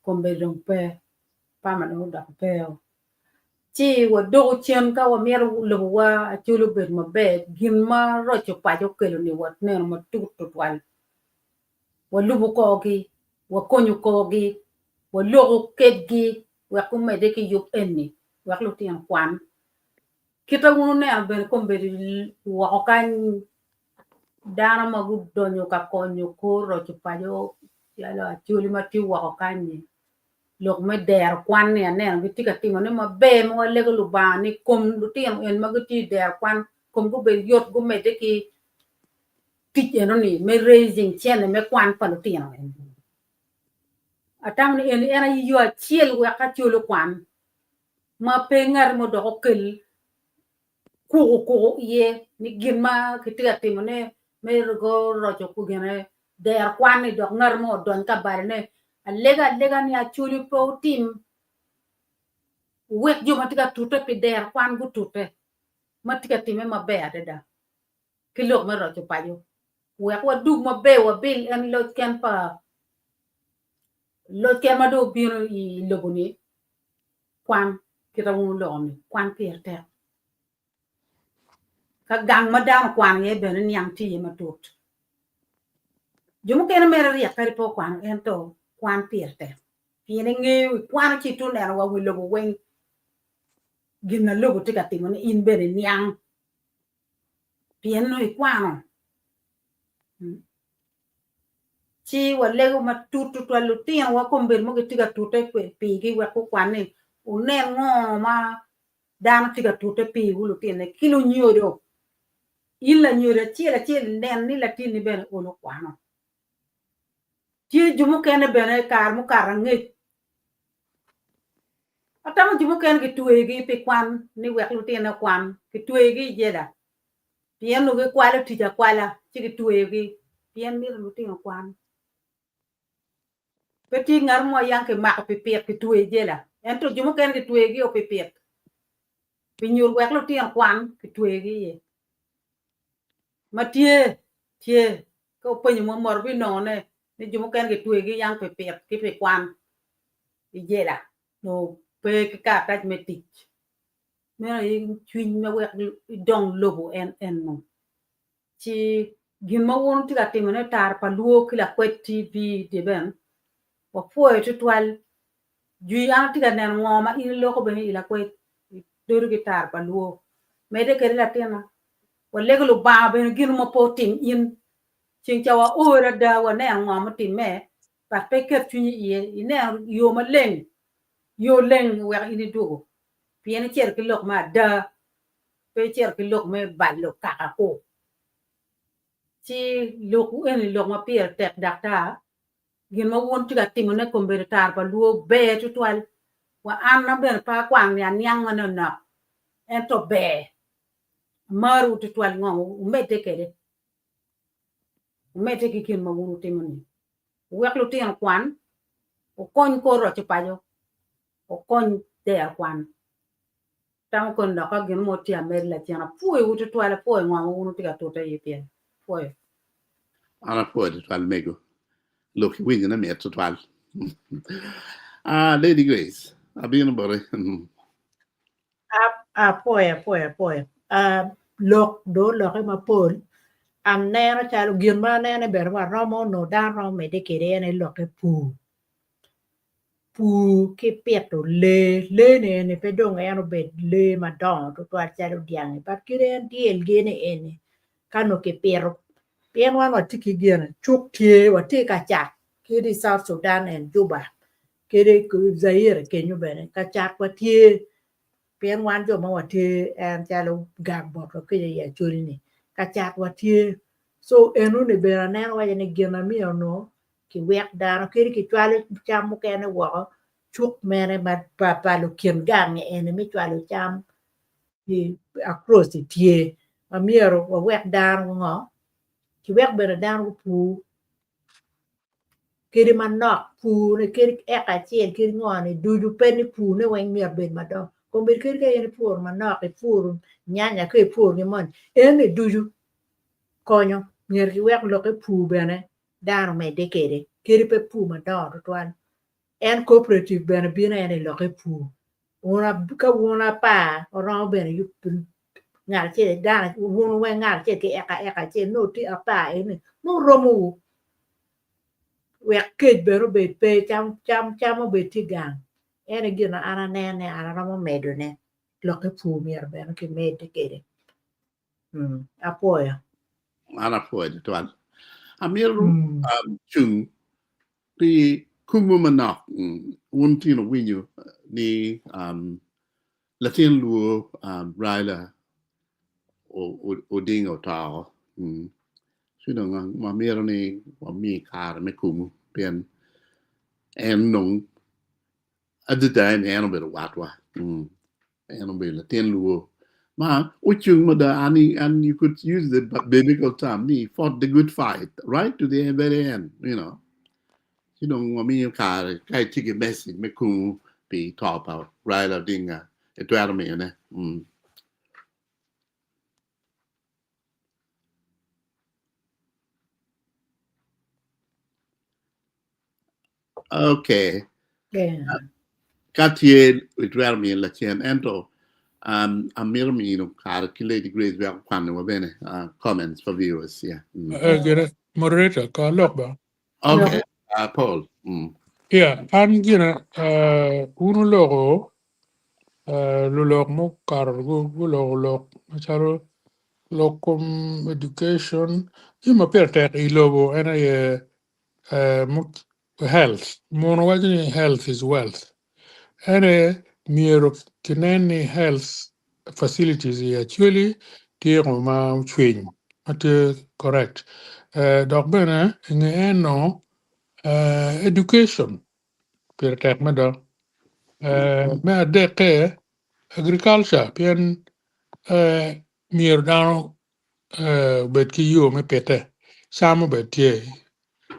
kombe dong pe pama no da pe chi wa do chen ka wa mer lu wa chulu bet ma be gin ma ro chu pa jo kelo ni wat ne ma tu tu wal wa lu ko gi wa konyu ko gi wa lo ke gi wa ku me de ki yup enni wa lu tian kwan kita wonu ne ben kombe wa ko kan dana ma gu donyo ka konyu ko ro chu pa jo ya la chulu ma ti wa ko kan ni lok me der kwan ne bi ti ka tingo ne ma be mo le lu ba ni kom lu ti en ma gu ti der kwan kom gu be yot gu me de ki ti eno ni me raising chen me kwan pa lu ti en atam ni en era yo chiel wa ka chulo kwan ma pe ngar mo do kel ku ye ni gin ma ki ti ka tingo ne me go ro cho ku gene der kwan ni do ngar mo don ka bar ne alega ni a chulo po tim wek jo matika tute pi der kwan gu tute matika time ma be adeda kilo ma ro cho payo wek wa dug ma be wa bil en lo ken ma do biro I loboni kwan kita won lo mi kwan pierte ka gang ma dam kwan ye be ni yang ti ma tut jo mo ken mere ri ka po kwan en to kwan pierte piene nge kwan chi tu ne wa wi lobo wen gina lobo tika timo ni in be ni yang pien no ikwano chi wa lego ma tutu to lu tin wa kombe mo ke tiga tute pi gi wa ko kwani une ngo ma dan tiga tute pi wu lu tin ne kilo nyodo illa nyodo chi nen ni la tin ni ben o lo kwano chi jumu kene bene kar mu karange atama jumu kene ke tuwe gi pi kwan ni wa lu tin na kwan ke tuwe gi jeda pien no ge kwala tija kwala chi ke tuwe gi pien ni lu tin kwan peti ngar mo yang ke mak pipet ke tuwe jela ento jumo ken ke tuwe gi o pipet pinyur wek lo tian kwan ke tuwe gi ye matie tie ko penyo mo mor bi no ne ni jumo ken ke tuwe gi yang pipet ke pe kwan jela no pe ke ka ta metik me twin me wek dong lobo en no chi gin ma won ti ka timone tar pa luo kila kwet tv de ben wa foi tutwal ju yang tiga nen ngoma in loko beni ila kwe doru gitar pa luo mede kere la tena wa leglo ba ben gin mo potin in chin chawa ora da wa nen ngoma tin me pa pe ket chuni ye ine yo ma leng yo leng wa ini do piene cher ki lok ma da pe cher ki lok me ballo kaka ko chi lok en lok ma pier tek dakta gin ma won tiga timone kombe tar pa luo be tutwal wa an na ben pa kwang ya nyang na na ento be maru tutwal ngo umete kede umete ki kin ma wonu timoni wek lu tin kwan o kon ko ro ti payo o kon de kwan tam kon da ka gin mo ti amer la tiana puwe wutu twala puwe ngo wonu tiga tota yepien puwe ana po de twal mego look wing na me to twal Lady Grace abino bore Poe. Lok do lok ma pol. Am neno chalo girma nene ber ma romo no dan rom me de kere ne lok e pu. Pu ki pieto le ne pe dong eno bet le ma don to to chalo diang pat kire en diel gene ene kano ke pero pien wan wa tiki gene chuk tie wa ti ka chak kiri South Sudan en Juba kiri ku Zaire kenyu bene ka chak wa tie pien wan jo ma wa tie en chalo gag bot ko ye Acholi ni ka chak wa tie so enu ne bera nen wa ne gena mi no ki wek dano kiri ki chwalo cham mukene woko chuk mene ma palo kien gang ene mi chwalo cham ki across the tie myero wa wek dano ngo ki wek bene dano pu kiri manok pu ne kiri eka chiel kiri ngone dudu peni pu ne weng mier ben madon kombe kiri ke ene pur manok e pur nyanya ke pur ni mon ene dudu konyo mier ki wek loke pu bene dano me dekere kiri pe pu madon twan en cooperative bene bine ene loke pu una ka una pa oro bene yup ngar che dano una we ngar che ke eka che no ti apa ene no romu wek kej bero bet pe cham bet ti gang ene gina ana nene ana ramo medo ne loke pu mier bene ki mede kede apoya Ana foi de tuan. Amiru chung ti kumu manok un tino winyu ni latin luo raila o dingo tao. Sino nga mamiru ni mi kar me kumu pian en nong adida en bit watwa. En bit latin luo. Ma, uchung mada ani, and you could use the biblical term, ni fought the good fight, right to the very end, you know. You know, me car, I take a message, me cool, be top out, right out dinga, it were me, ne. Okay. Katie, it were me, la chien, ento. Amir me, you know, car, killing grace, we are bene, comments for viewers, yeah. Get moderator, ka lok ba. Okay, Paul. Yeah, and uno logo, lulok mo cargo, log, macharo, locum education, you per tek ilobo, and health. Mono wajini health is wealth. And myero kineni health facilities actually tiro ma train. At correct. Dok bene, no education. Per tek mada. Me adeke agriculture pian myero dano bet ki yo me pete. Samo bet ye.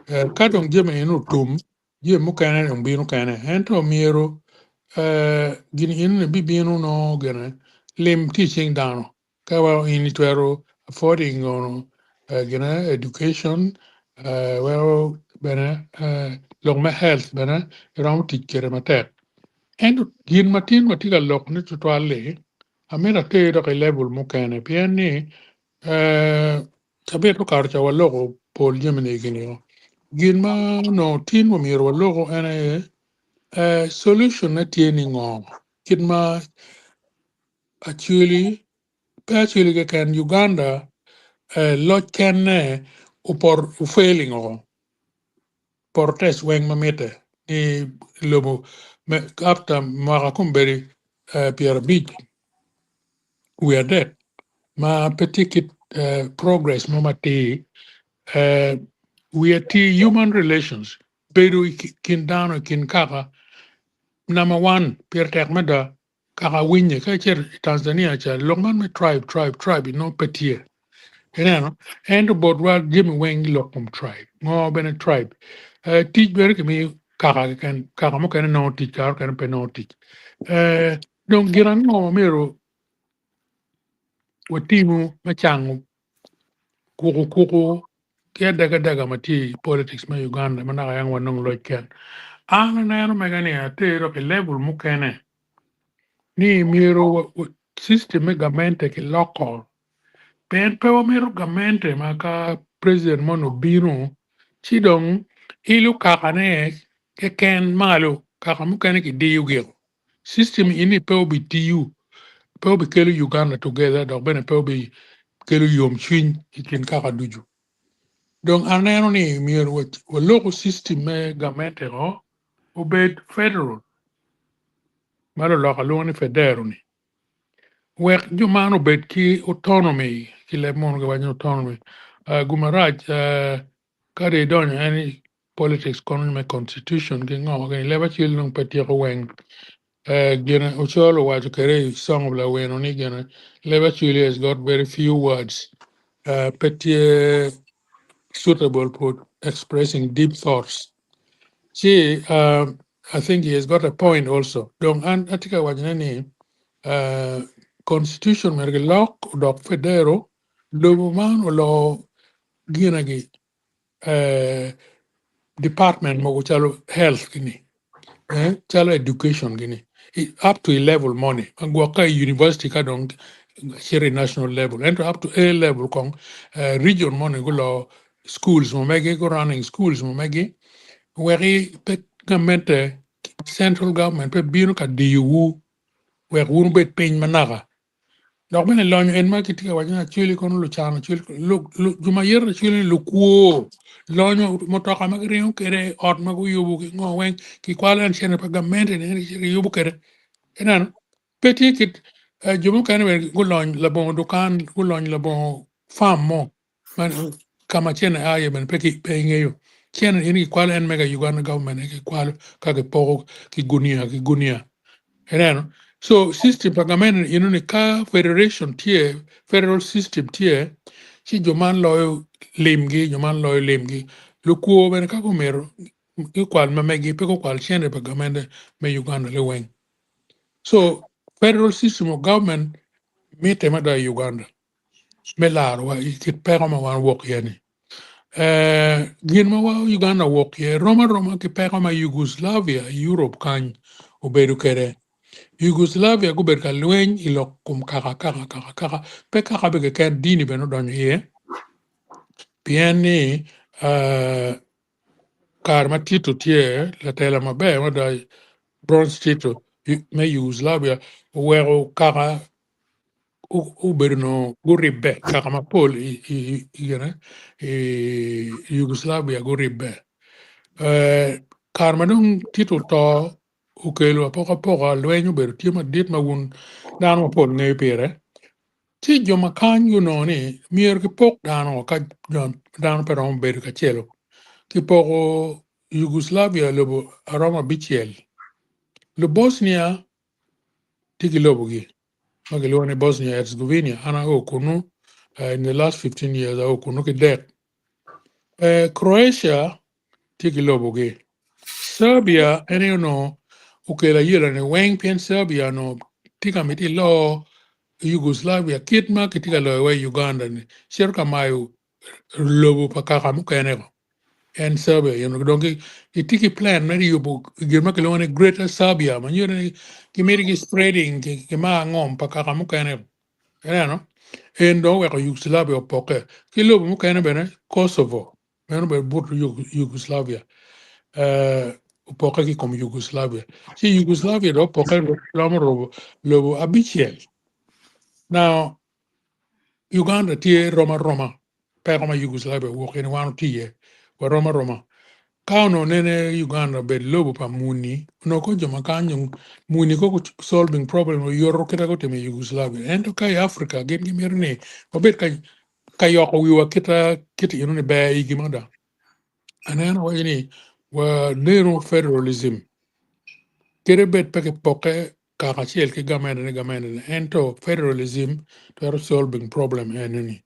Kadong jeme inu tum, je mukane ng binu kane. Ento myero gini inu bi binu no gana lim teaching dano. Kawa ini tuero affording on gana education well bana long ma health bana ram teacher matek. Ento gin matin matiga lok ni tutuale amira te do level mukane piani tabe to karcha waloko pol jemene gini gin ma no tin mo miro logo ene solution na tieni ngong kin ma actually can Uganda lot can upor failing o portes weng mamete ni lobo me kapta mara kumberi Pierre Beach we are dead ma petit progress mamati we are human relations beru kin dano kin kaka number one, Pierre Termeda, Karawinye, Kacher, Tanzania, Longan me tribe, no petir. And about what Jimmy Wang Locum tribe, more than a tribe. Teach very me, Karamu can no teach, can pay no teach. Don't get on no miro, watimu, machangu, kuku, kia daga mati politics ma Uganda, manayang wanong loiken. Ana nano megania, te rock a level mukene. Ni miro system gamente che local per pewa miro gamente maka president mono biro chidong ilu kakane ke ken malu kakamu kene ki diu gil system ini pewa bi tiu pewa bi kelu Uganda together dok bene pewa bi kelu yom chwin ikin kaka duju donc aneno ni miro wa local system me gamente ho obed federal malo local lo ni federal ni wek jumano bet ki autonomy ki le mon ga wani autonomy gumaraj kare don any politics economic constitution ki ngo ga leba chil nung peti ko weng gena Acholi wa kere song of la wen oni gena leba chil has got very few words peti suitable for expressing deep thoughts. See, I think he has got a point also. Dong an atika wajnani constitution merge lock dok federo lobo man lo ginagi department mo chalo health gini chalo education gini up to a level money angwaka university ka dong here national level and up to A level kong region money go schools mo megi go running schools mo megi where pe government central government pe binu ka diu where wun bet pin managa donc mene lonyo en ma kitika wajina chili kono lu chana chili lu juma yer chili lu kuo lonyo motoka magriyo kere ot magu yubu ki ngo wen ki kwala en chene pa gamente ne yubu kere enan peti kit juma kan wer gulon la bon dukan gulon la bon fam mo man kama chene aye ben peki pengeyo chene ini kwala en mega Uganda government ki kwala kage pogo ki gunia Erano. So system pagamento in un ka federation tie federal system tie si joman lo lemgi lo kuo ben ka komero igual ma megi pe kwal chene pagamento me Uganda le wen. So federal system of government me tema da Uganda me laro wa ikit pega ma wan wok yani. Gin ma wa Uganda wok ye Roma ki pega ma Yugoslavia Europe kan obedu kere Yugoslavia go berka lwen ilo kum kaka pe kaka bege ken dini beno donyo ye pieni kar ma tito tie la tela mabe ma da bronze tito me Yugoslavia wero kaka uberno go ribbe kaka ma pol Yugoslavia go ribbe kar ma dong tito to ukelo poka lwenyo ber tiema dit ma wun dano pol ne pere ti joma kan you know ni mier ki pok dano ka dano pero ber ka chelo ki poko Yugoslavia lobo aroma bichiel lo Bosnia tiki lobo gi magelo ne Bosnia Herzegovina ana okunu in the last 15 years okunu ki det Croatia tiki lobo gi Serbia ene no ukela yela ne weng pien Serbia no tika miti lo Yugoslavia kitma kitika lo we Uganda ni shirka mayu lobo pakaka mukene ko and Serbia donc itiki plan mari yubu girma ke lone greater Serbia man yone ki meri ki spreading ki ma ngom pakaka mukene no en do we ko Yugoslavia poke ki lobo mukene bene Kosovo men be but Yugoslavia poke ki comme Yugoslavia si Yugoslavia do poke lobo abichiel. Now Uganda tie Roma Pegama Yugoslavia walk in one tie wa Roma Kauno nene Uganda be lobo pa muni no ko joma kanyo muni ko solving problem yoro kita ko teme Yugoslavia ento kai Africa gen gi merne obet kai yoko wiwa kita inone be igimada anen wa ini wa nero federalism kere bet peke poke kaka chiel ki gamende ento federalism to solving problem eneni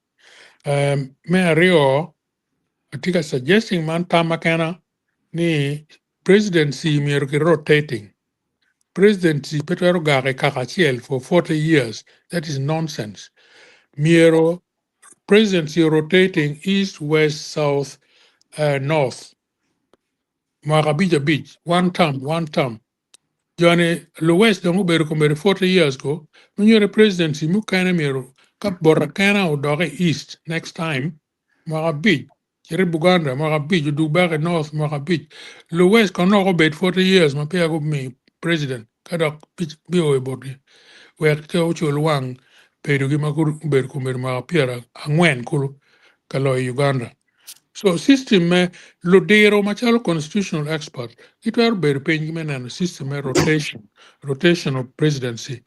me ario atika suggesting man tamakena ni presidency mier ki rotating presidency petero gare kakachiel for 40 years that is nonsense miero presidency rotating east west south north magabija beach one term Johnny Lewis don't go come 40 years ago. When you're a presidency, you can't mirror Cap Boracana or Dore East next time. Marabit, Jerry Buganda, Marabit, you do back at North Marabit. Lewis can not obey 40 years, my pair of me, president. Kadak be away body. Where Chocho Wang paid to give my good Berkumber Marapira and when Kulu Kalo Uganda. So system Lodero Machalo constitutional expert, it were very painful and system rotation of presidency.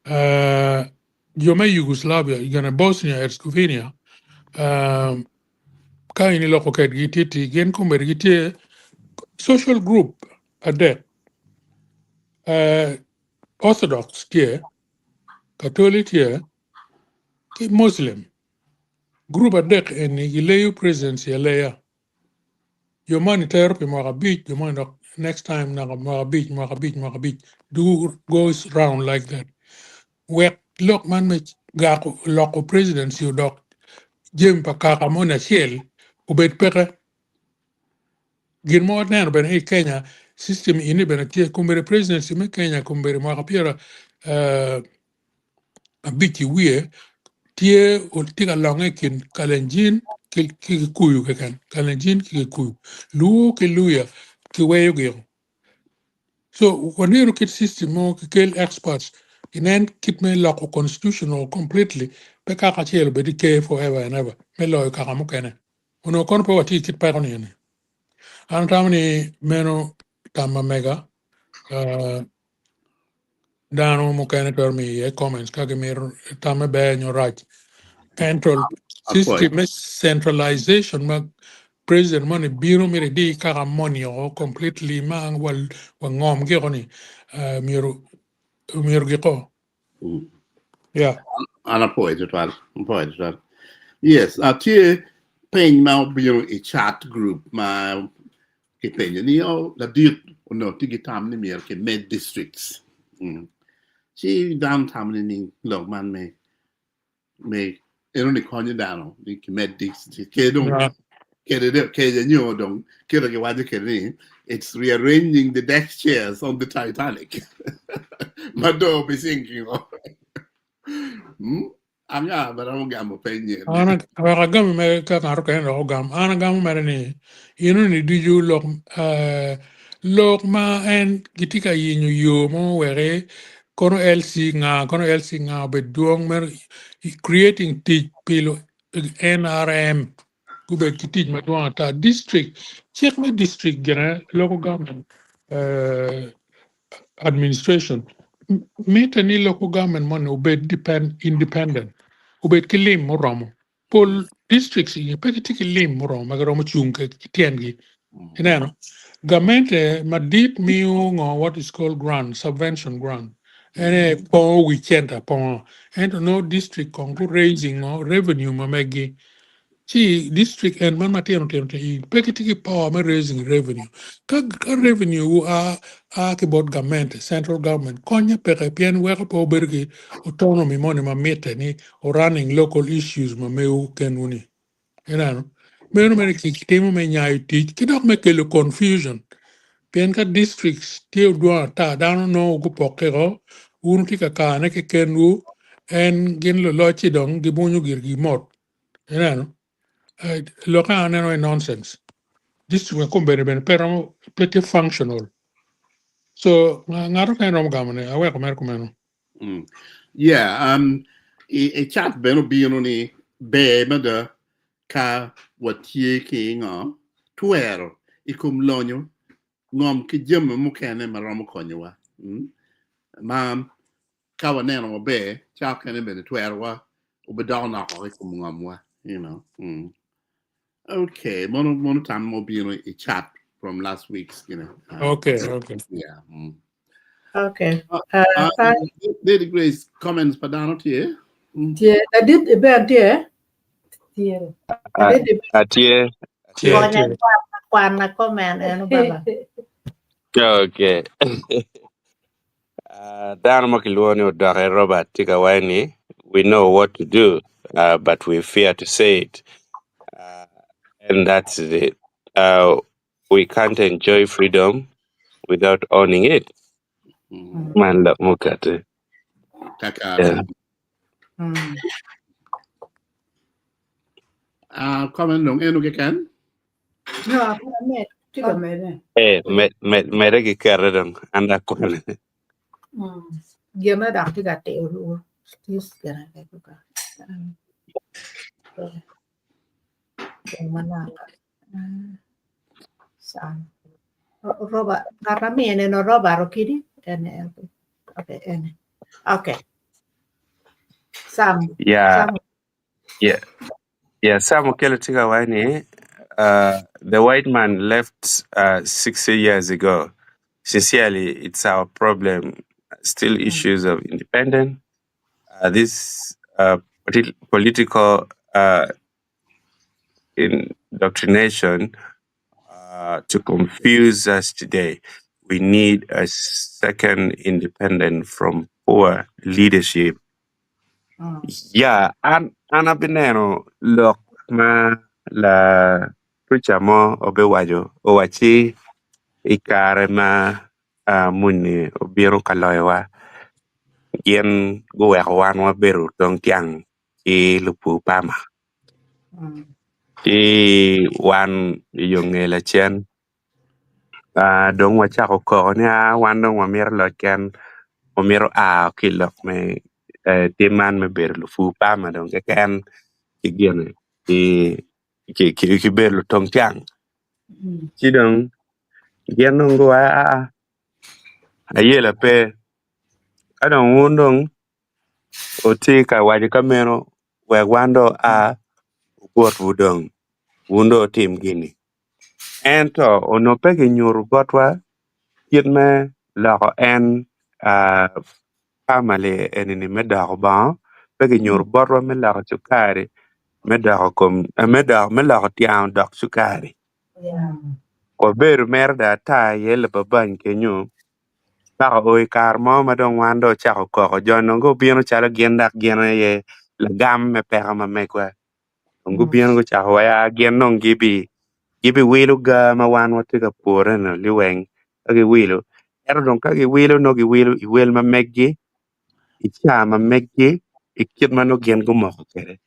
Yome Yugoslavia, Uganda Bosnia Herzegovina, kaini loko ket gititi gen kumber gitie social group ade Orthodox here, Catholic here, Muslim group ade and you presidency alaya. Your money therapy beach, your money next time beach do goes round like that. Wek look man me gako loko presidency you doc Jim Pakaka Mona Shell, ubet peke gin mo na ben hey Kenya system ini ben tie kumbere presidency me Kenya kumbere makapira a biti wie tie ultiga longe kin kalenjin ki kuyu kekan kalenjin ki kuyu lu ki luya ki weyo gyo so whenever kit system mo ki kel experts inen kit me loko constitutional completely peka ka chelo be ke forever and ever me lo ka mo kene uno kon po wati kit pa kon Antamani meno tama mega dano mo kene tormi e comments kage mir tama be nyo right control system centralization ma president money biro mire di kaka money o completely ma wal ngom ge oni miru gi ko yeah Ana poet it was. Yes, tie pen ma biro a chat group ma ke pen ni o la dit no tigi tam ni mier ke med districts. Si downtown ni lo man me ero ni konyo dano ni ke med districts ke don ke de nyo don ke ro ke wadi ke ni it's rearranging the deck chairs on the Titanic. Mado be thinking of anga but I'm gonna penye ana gam me ka karo ken ro gam ana gam mere ni inu ni diju lok ma en gitika yinyu yo mo were kono LC nga be duong mer creating teach pilo NRM kube kitij ma duong ta district check me district gena local government administration meta ni local government mon ube independent ube kilim mo romo pol districts yi pekiti kilim mo romo magaro chung ke tiengi inano government madit miu ngo what is called grant subvention grant ene po weekend po and no district kongu raising no revenue ma megi chi district and man matino te pekiti power ma raising revenue ka revenue ke bod government central government konya peke pien weka po bergi autonomy money ma mete ni or running local issues ma meu kenuni inano meno mene kitemo me nyai teach kidok me kelo confusion pien ka districts tie dua ta dano no go pokero un tika ka ne ke kenu en gin lo lochi dong gibunyu girgi mot inano loka aneno nonsense district ko bene pero pretty functional so ngaro kan rom gamane awe ko mer ko meno yeah a chat beno bino ni be mada ka watie ke nga tuero ikum lonyo ngom ki jem mu kene maromo konyowa mam ka waneno be cha kene be tuero wa ubedona ko ikum ngomwa you know okay mono time mo bino a chat from last week's okay yeah Okay. Lady Grace comments padano tie Tie adit iber tie. Tiere. Adit Atie. konya kwan na comment eno baba. Okay. Dan Makiluoni Odare Robert Tigawani, we know what to do, but we fear to say it. And that's it. We can't enjoy freedom without owning it. Man, look, Mukate. Yeah. Comment dong enu ke kan No, comment. Tiga mene. Mereki Karadon, and that one. Gimana dah tiga teu. Stis kena kayak yang mana? Sam. Roba, karena ini no roba rokidi. Okay, okay. Sam. Yeah. Sam Kelly Tigawani, the white man left 60 years ago. Sincerely, it's our problem. Still issues of independence. This political indoctrination to confuse us today. We need a second independent from poor leadership. Yeah, Ana Binero look ma la preacher mo obewajo owachi ikare ma muni obiero kaloywa yen guwek wan waberu tong tiang I lupu pama I wan yongela chen dong wachako ko ni wan dong wamiero loken wamiero kilok me timan me beru lupu pama dong ken kigiene ki beru tong tiang chidong gienong go ayela pe adong wundong oti ka waji kamero we wando bot wudong wundo tim gini ento ono pege nyuru gotwa kitme lako en family enini medako ba pege nyuru botwa me lako sukari medako kom medako tiang dok sukari ko beru merda ta yele baban kenyu baka oi kar mo madong wando chako koko jono go bino chala gendak gena ye lagam me pega ma mekwa ngu bino go chako ya genong gibi wilu ga ma wan watiga pore no liweng agi wilu ero ka gi wilu no gi wilu I wel ma meggi icha ma meggi ikit mano gen go moko kere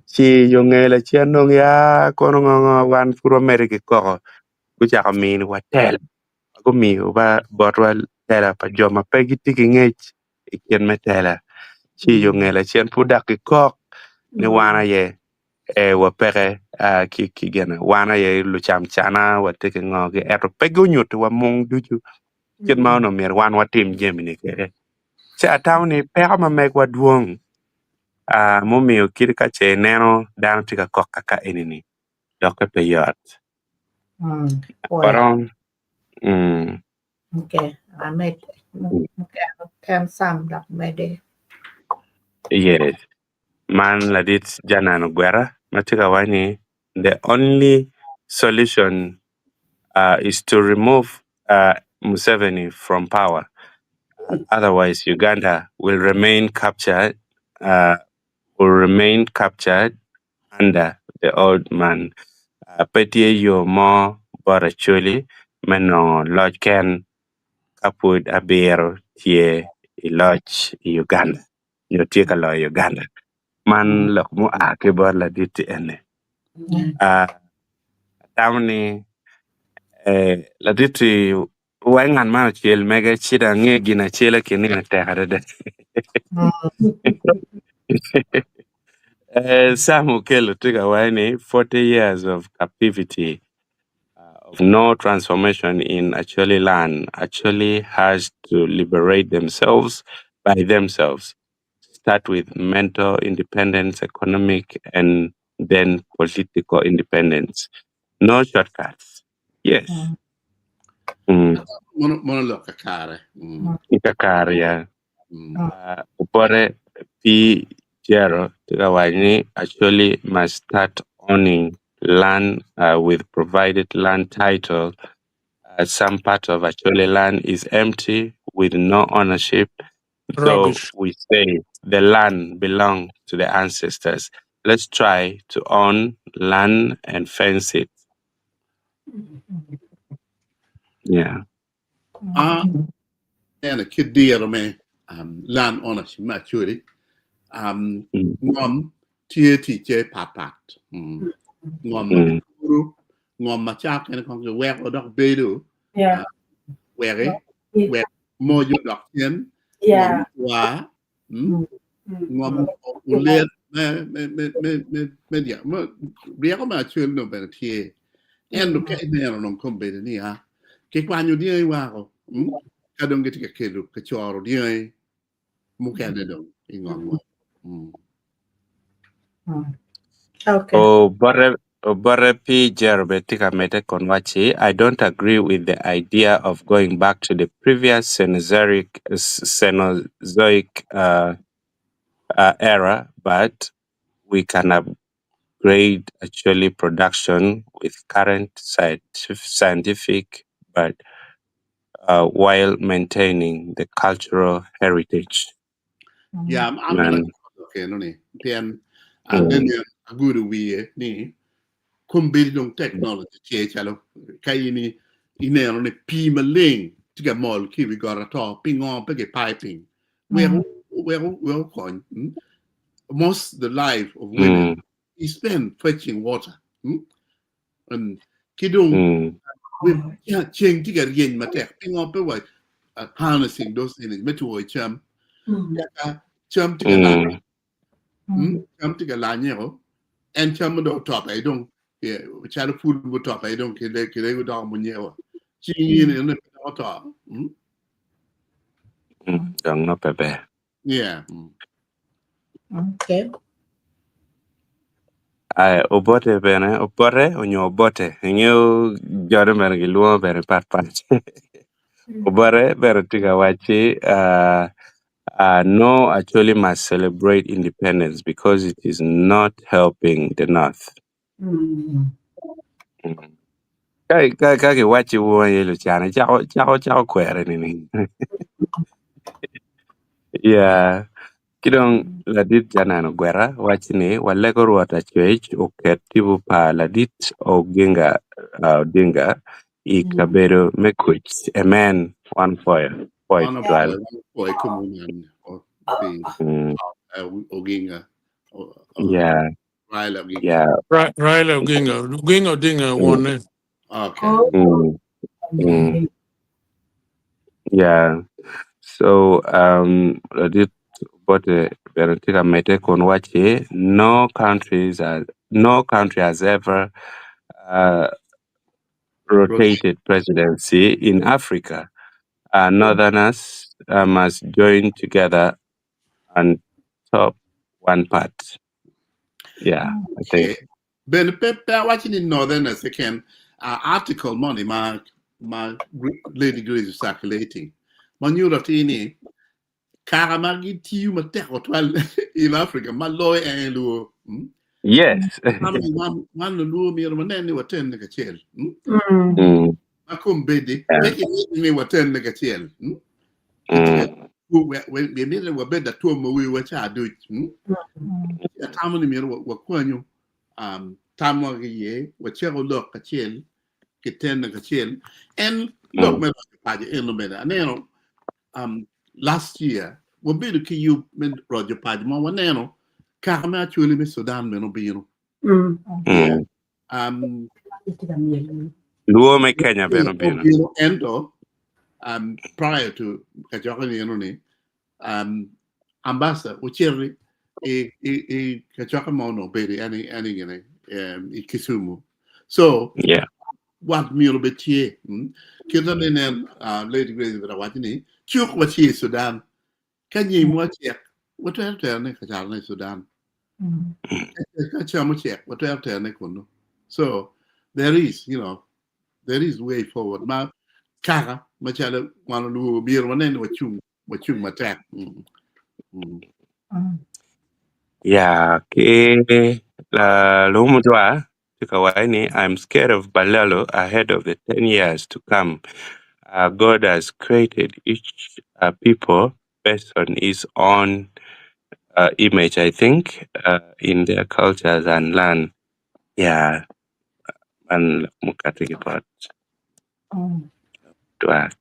si yongela chiano ya kono ngo wan puro amerike koko ku chako min watel ko mi ba botwa tela pa joma pegi tiki ngech ikien metela si yongela chien pudak kok ni wana ye wapeke ki gena wana ye lu cham chana wateke ngoge eto pego nyut wa mong duju kin ma no mer wan watim gemini ke cha tawni pega ma meg wa duong mo miyo kir ka che neno dan tika kok kaka enini doke pe yot paron Okay, I made okay, some that made it. yes man ladit janano gwera matika wani the only solution is to remove Museveni from power. Otherwise, Uganda will remain captured under the old man. Petie yo mo Acholi meno lodge ken kapud abero tie I lodge Uganda. Yo tie ka lo Uganda. Man lok mo ke bor la dit ene. Tamni la dit wangan ma chiel mega chida nge gina chela kini na tekade. Samu Kelo took away 40 years of captivity, of no transformation in Acholi land. Acholi has to liberate themselves by themselves. Start with mental independence, economic, and then political independence. No shortcuts. Yes. Monolog kakare. Ikakaria. Upore P. Jero Tigawani actually must start owning land with provided land title. Some part of actually land is empty with no ownership. Rubbish. So we say the land belongs to the ancestors. Let's try to own land and fence it. Yeah. And a kid dear me, land ownership maturity. Ngom tie TJ papat. Ngom guru, ngom machak and kong the work or dog bedu. Where more you dog yen. Ngom wa. Ngom ulet media. Riako mature no better tie. And look at me on combat ni ha. Kekwan you dear wako. Kadong get a kid of Kachor dear. Mukadadong in one. Okay. Oh, but Oborepi Jerobetika Mete Konwachi, I don't agree with the idea of going back to the previous Cenozoic era, but we can upgrade actually production with current scientific, but while maintaining the cultural heritage. Yeah, I'm And, okay, no ni. Then then a good we ni combine technology che chalo kai ni inero ne pi maling tiga mol ki we got at all ping on pege piping. Where coin most the life of women is spent fetching water. And kidung we ching tiga yen matek ping on pe wa harnessing those things metu cham cham tiga la cham tiga la nyero and cham do top I don't yeah chalo food bu top I don't kide go down mun nyero chi yin ne top don't know, Pepe. yeah Okay. Obote bene, opore, onyo obote. Inyo jore mere giluo bere pat. Obare bere tiga wachi, no actually must celebrate independence because it is not helping the North. Kaki wachi uwa yelo chana, chao kwere nini. Yeah. Kidong ladit jana no gwera wachini walego ruota chwech oket tibu pa ladit oginga dinga ikabedo mekuch a man one foil on a twal. boy kumunan or the oginga Yeah, right oginga yeah. Raila Oginga Odinga won it. okay Yeah. So ladit bote berotika mete konwachi no country has ever rotated presidency in Africa. Northerners must join together and top one part. Yeah, I think. Ben Pepe watching in Northern as second article money my lady Grace is circulating. Man European Karamagi tiu mateko twal in Africa, my lawyer and luo. Yes. Man luo mi manene wa ten nega chel. Makum bedi, Yeah. make it me wa ten nega chel. We made a bed that two we were do. Tamani mi wa kwanyo tamo ye wa chero look a chel ke ten nega chel and look me paje eno beda neno last year we bid ki you men Roger paje mo waneno kama actually me Sudan me no biro yeah Luo me Kenya beno bino. endo prior to kachokani you know ni ambassador ucheri e kachoka mo no bedi any gene Kisumu so Yeah. what me no betie kita nenen lady Grace that watching chuk wachi Sudan kanyi mo check what else ne kachal Sudan what else so there is there is way forward ma kaka machala wana lu bir wanen wachung matak Yeah. Ke la lumutwa tukawaini. I'm scared of Balalo ahead of the 10 years to come. God has created each people based on his own image, I think, in their cultures and land. Yeah, and mukatikipot.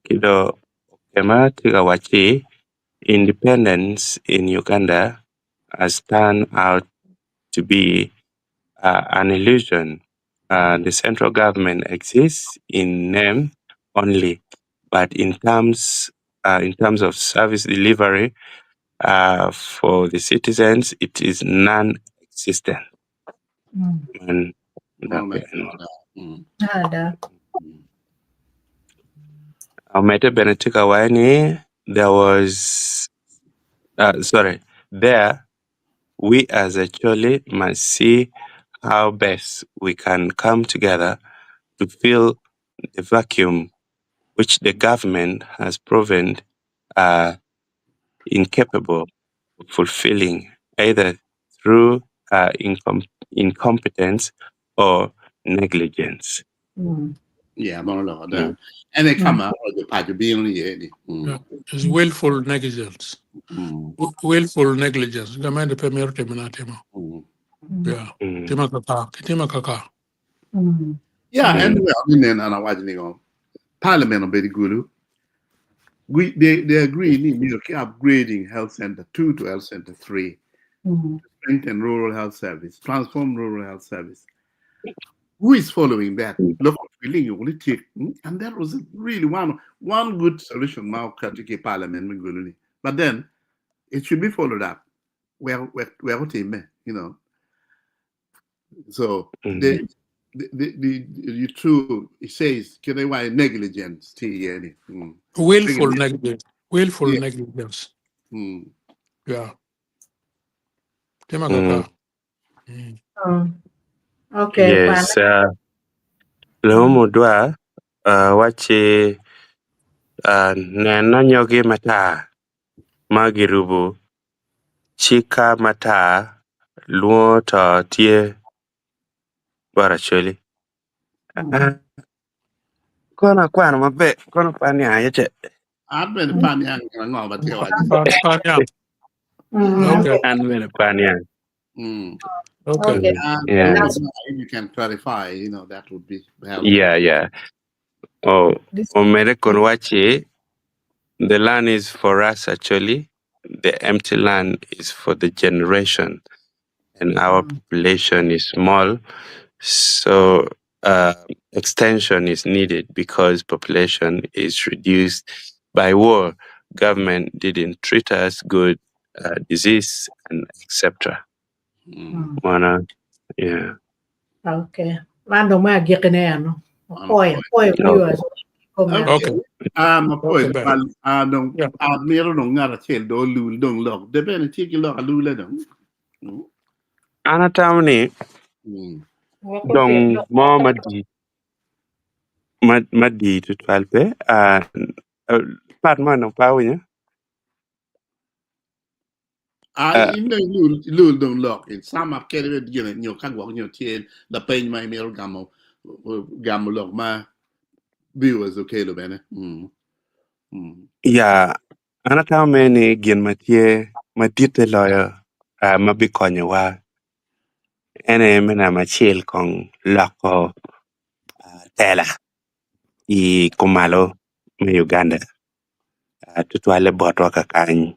Kido kema tigawachi independence in Uganda has turned out to be an illusion. The central government exists in name only, but in terms of service delivery for the citizens, it is non-existent. And Mete Benetika Waini, there we as Acholi must see how best we can come together to fill the vacuum which the government has proven incapable of fulfilling, either through incompetence or negligence. Yeah, more or Mm. less. And they come out of the party being here. Yeah. It's willful negligence. Willful negligence. Gamende premier teminatema. Yeah. Tima kaka. Yeah, and well, and I watching Parliament of Betty Guru. They agree in upgrading health center 2 to health center 3, strengthen rural health service, transform rural health service. Who is following that? Local feeling you only take, and that was really one good solution now to Parliament. But then it should be followed up. Where you know. So the true it says can they why negligence Willful negligence. Willful Yeah. negligence. Mm. Yeah. Tima kaka. Okay, Yes. Lomo dwa wache neno nyogi mata magirubu chika mata luo to tie Acholi. Kono kwano mabe kono pani ayete. I've been pan yang about the Okay. Anwene pani ay. Okay. Yeah. You can clarify, that would be helpful. Yeah. Oh, omere kono wache the land is for us actually. The empty land is for the generation. And our population is small, so extension is needed because population is reduced by war. Government didn't treat us good, disease, and etc. Yeah. Okay. Mando ma gikene Poy viewers. Okay. Point. Okay. Yeah. Mero no ngara chel do lul dong log. De ben tiki log lule dong. Anatamni dong mo madi to twalpe part man of power. In the lul dong log. In some of Kelly, you can't walk your tail, the pain my mero gamo log ma viewers okay lo bene. Yeah, anatamni gin matie matite lawyer mabikonyo wa ene mena machiel kong loko tela I kumalo me Uganda tutwale botwa kakany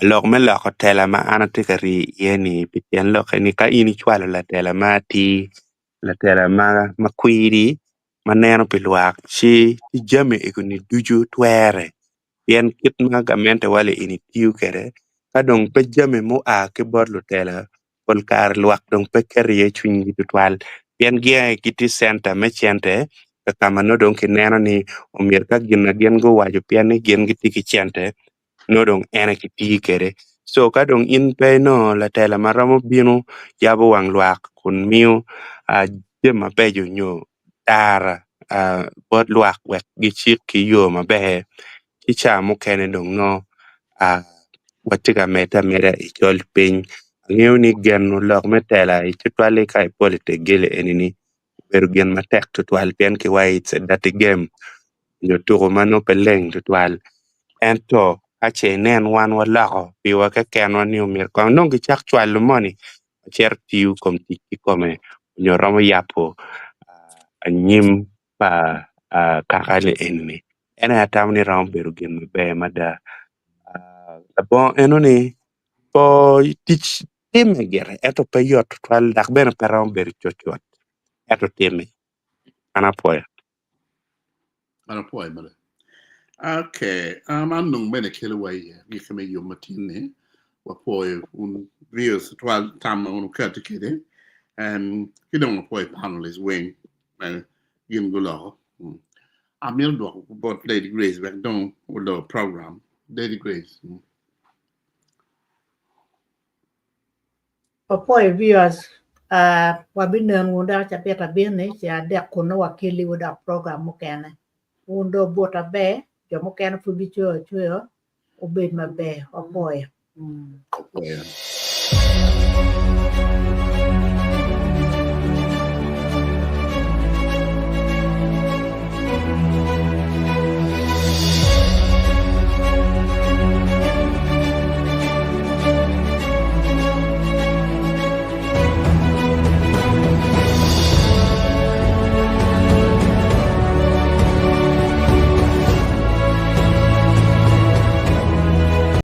lok me loko tela ma anatikari yeni pitien lok ni ka ini chwalo la tela ma ti la tela ma makwiri maneno pilwak chi jame ikuni duju twere yen kit ma gamente wale ini tiu kere ka dong pe jame mu ke borlo tela pol kar luak dong pe keriye chunyi tutwal yen gia kiti center me chente kama no dong kineno ni omier ka gina gen go wajo pian ni gen giti ki chente no dong ene kiti kere so ka dong in pe no la tela maramo binu yabo wang luak kun miu jema pejo nyo tara bot luak wek gi chik ki yo mabe kicha mo kene dong no watiga meta ichol piny ng'eyo ni gen no lok metela ichitwale kai polite gele enini beru gen matek tutwal pien ki wa it's a dirty game nyo tuko mano peleng tutwal ento ache nen wan walako piwa ke ken wan ni umir kwa nongi chak chwal lumoni cher tiu kom tiki kome nyo ramo yapo anyim pa kakale enini ena atam ni ramo beru gen mabe mada bon enoni po tich time gere eto pe yot twal dak ben peram beri chochot eto time anapoya Mother. Okay, I'm bene kele way gikame yo matine wapoy un reels 12 time on katikede and you don't wapoy panel is wing and yin gulo. I'm your dog but Lady Grace back down with the program. Lady Grace. Poy viewers. wabinen wunda cha peta bini cha dek kuno wakili wuda program mukene wundo bota be jo mukene fubicho chuyo ubed mabe opoya Apoya.